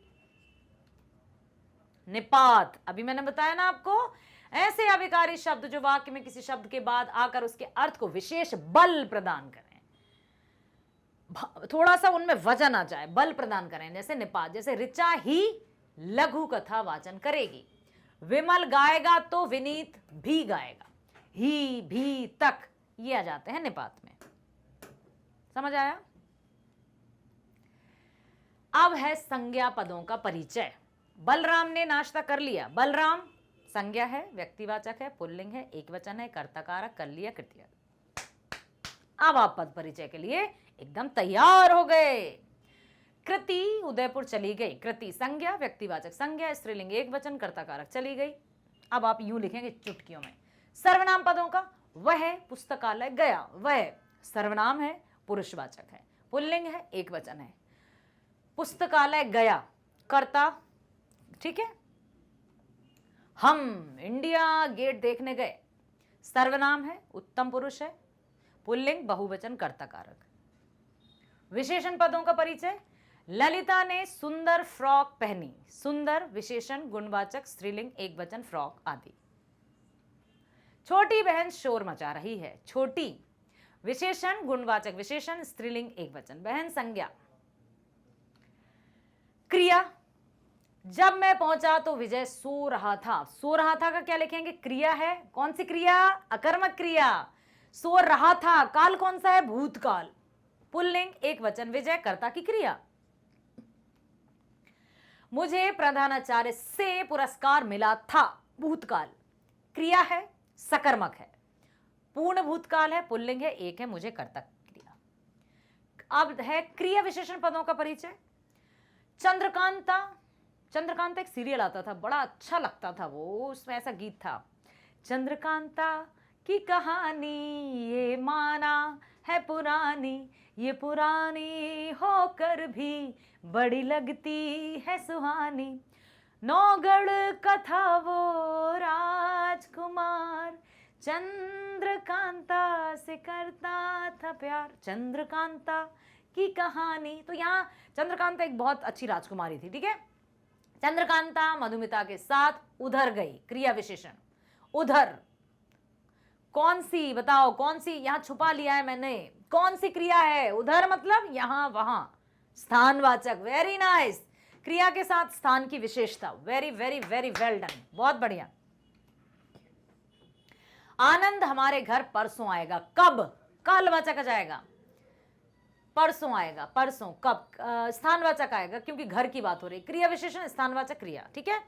A: निपात, अभी मैंने बताया ना आपको, ऐसे अविकारी शब्द जो वाक्य में किसी शब्द के बाद आकर उसके अर्थ को विशेष बल प्रदान करें, थोड़ा सा उनमें वजन आ जाए, बल प्रदान करें, जैसे निपात। जैसे ऋचा ही लघु कथा वाचन करेगी, विमल गाएगा तो विनीत भी गाएगा, ही भी तक, ये आ जाते हैं निपात में। समझ आया। अब है संज्ञा पदों का परिचय। बलराम ने नाश्ता कर लिया। बलराम संज्ञा है, व्यक्तिवाचक है, पुल्लिंग है, एक वचन है, कर्ताकारक, कर लिया, कृत्य। अब आप पद परिचय के लिए एकदम तैयार हो गए। कृति उदयपुर चली गई। कृति संज्ञा, व्यक्तिवाचक संज्ञा, स्त्रीलिंग एक वचन, कर्ताकारक चली गई। अब आप यूं लिखेंगे चुटकियों में। सर्वनाम पदों का, वह पुस्तकालय गया, वह सर्वनाम है, पुरुषवाचक है, पुल्लिंग है, एक वचन है। पुस्तकालय गया, कर्ता, ठीक है। हम इंडिया गेट देखने गए, सर्वनाम है, उत्तम पुरुष है, पुल्लिंग, बहुवचन, कर्ताकारक। विशेषण पदों का परिचय। ललिता ने सुंदर फ्रॉक पहनी। सुंदर विशेषण, गुणवाचक, स्त्रीलिंग एक वचन, फ्रॉक आदि। छोटी बहन शोर मचा रही है। छोटी विशेषण, गुणवाचक विशेषण, स्त्रीलिंग एक वचन, बहन संज्ञा। क्रिया, जब मैं पहुंचा तो विजय सो रहा था। सो रहा था का क्या लिखेंगे, क्रिया है। कौन सी क्रिया, अकर्मक क्रिया। सो रहा था, काल कौन सा है, भूतकाल, पुल्लिंग एक वचन, विजय कर्ता की क्रिया। मुझे प्रधानाचार्य से पुरस्कार मिला था, भूतकाल, क्रिया है, सकर्मक है, पूर्ण भूतकाल है, पुल्लिंग है, एक है, मुझे कर्ता क्रिया। अब है क्रिया विशेषण पदों का परिचय। चंद्रकांता, चंद्रकांता एक सीरियल आता था, बड़ा अच्छा लगता था वो, उसमें ऐसा गीत था, चंद्रकांता की कहानी ये माना है पुरानी, ये पुरानी होकर भी बड़ी लगती है सुहानी, नौगढ़ का था वो राजकुमार, चंद्रकांता से करता था प्यार। चंद्रकांता की कहानी, तो यहाँ चंद्रकांता एक बहुत अच्छी राजकुमारी थी, ठीक है। चंद्रकांता मधुमिता के साथ उधर गई, क्रिया विशेषण, उधर, कौन सी बताओ, कौन सी, यहां छुपा लिया है मैंने, कौन सी क्रिया है, उधर मतलब यहां वहां, स्थानवाचक, वेरी नाइस, क्रिया के साथ स्थान की विशेषता, very very very well done, बहुत बढ़िया। आनंद हमारे घर परसों आएगा। कब, कालवाचक आ जाएगा, परसों आएगा, परसों, कब, स्थानवाचक आएगा क्योंकि घर की बात हो रही, क्रिया विशेषण, स्थानवाचक, क्रिया, ठीक है।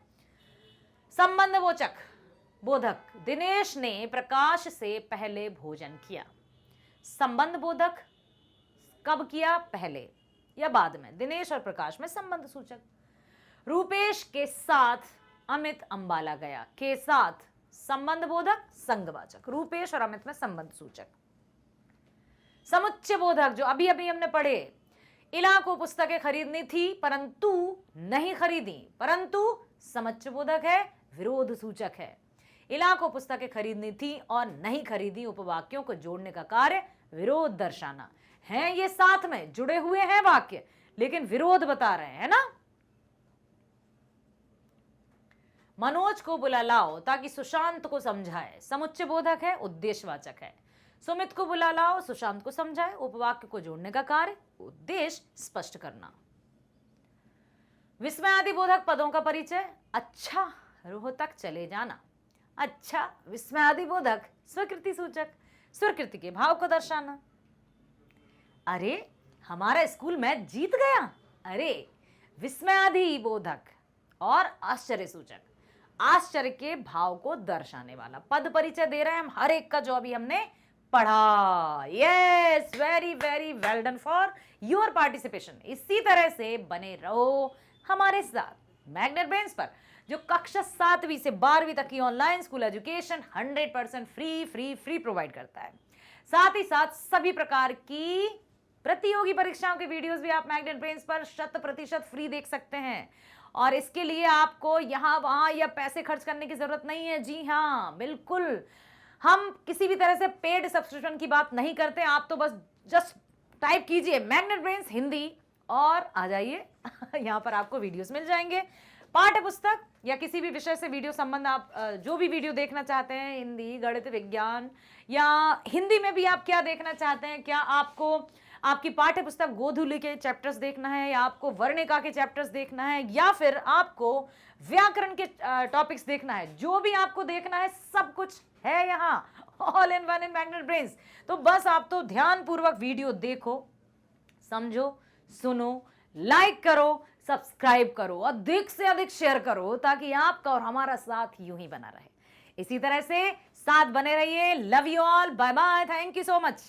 A: संबंधवाचक बोधक, दिनेश ने प्रकाश से पहले भोजन किया। संबंध बोधक, कब किया, पहले या बाद में, दिनेश और प्रकाश में संबंध सूचक। रूपेश के साथ अमित अंबाला गया, के साथ संबंध बोधक, संगवाचक, रूपेश और अमित में संबंध सूचक। समुच्चय बोधक, जो अभी अभी हमने पढ़े, इला को पुस्तकें खरीदनी थी परंतु नहीं खरीदी, परंतु समुच्चय बोधक है, विरोध सूचक है। इला को पुस्तकें खरीदनी थी और नहीं खरीदी, उपवाक्यों को जोड़ने का कार्य विरोध दर्शाना है। ये साथ में जुड़े हुए हैं वाक्य, लेकिन विरोध बता रहे हैं ना। मनोज को बुला लाओ ताकि सुशांत को समझाए, समुच्चय बोधक है, उद्देश्यवाचक है। सुमित को बुला लाओ, सुशांत को समझाए, उपवाक्य को जोड़ने का कार्य, उद्देश्य स्पष्ट करना। विस्मयादि बोधक पदों का परिचय। अच्छा, रोहतक चले जाना। अच्छा, विस्मयादि बोधक स्वीकृति सूचक, स्वीकृति के भाव को दर्शाना। अरे, हमारा स्कूल मैच जीत गया। अरे, विस्मयादि बोधक और आश्चर्य सूचक, आश्चर्य के भाव को दर्शाने वाला पद परिचय दे रहे हैं हम हर एक का, जो अभी हमने पढ़ा। Yes, very very well done for your participation. इसी तरह से बने रहो हमारे साथ मैग्नेट ब्रेन्स पर, जो कक्षा 7वीं से 12वीं तक की online school education 100% free provide करता है। साथ ही साथ सभी प्रकार की प्रतियोगी परीक्षाओं के वीडियोस भी आप मैग्नेट ब्रेन्स पर 100% फ्री देख सकते हैं, और इसके लिए आपको यहाँ वहाँ या पैसे खर्च करने की जरूरत नहीं है। जी हाँ, बिल्कुल, हम किसी भी तरह से पेड सब्सक्रिप्शन की बात नहीं करते। आप तो बस जस्ट टाइप कीजिए मैग्नेट ब्रेन्स हिंदी और आ जाइए यहाँ पर आपको वीडियोस मिल जाएंगे। पाठ्य पुस्तक या किसी भी विषय से वीडियो संबंध आप जो भी वीडियो देखना चाहते हैं, हिंदी, गणित, विज्ञान, या हिंदी में भी आप क्या देखना चाहते हैं, क्या आपको आपकी पाठ्य पुस्तक गोधूली के चैप्टर्स देखना है, या आपको वर्णिका के चैप्टर्स देखना है, या फिर आपको व्याकरण के टॉपिक्स देखना है, जो भी आपको देखना है सब कुछ है यहाँ, all in one in magnet brains. तो बस आप तो ध्यान पूर्वक वीडियो देखो, समझो, सुनो, लाइक करो, सब्सक्राइब करो, अधिक से अधिक शेयर करो, ताकि आपका और हमारा साथ यूं ही बना रहे। इसी तरह से साथ बने रहिए। Love you all, bye bye, thank you so much.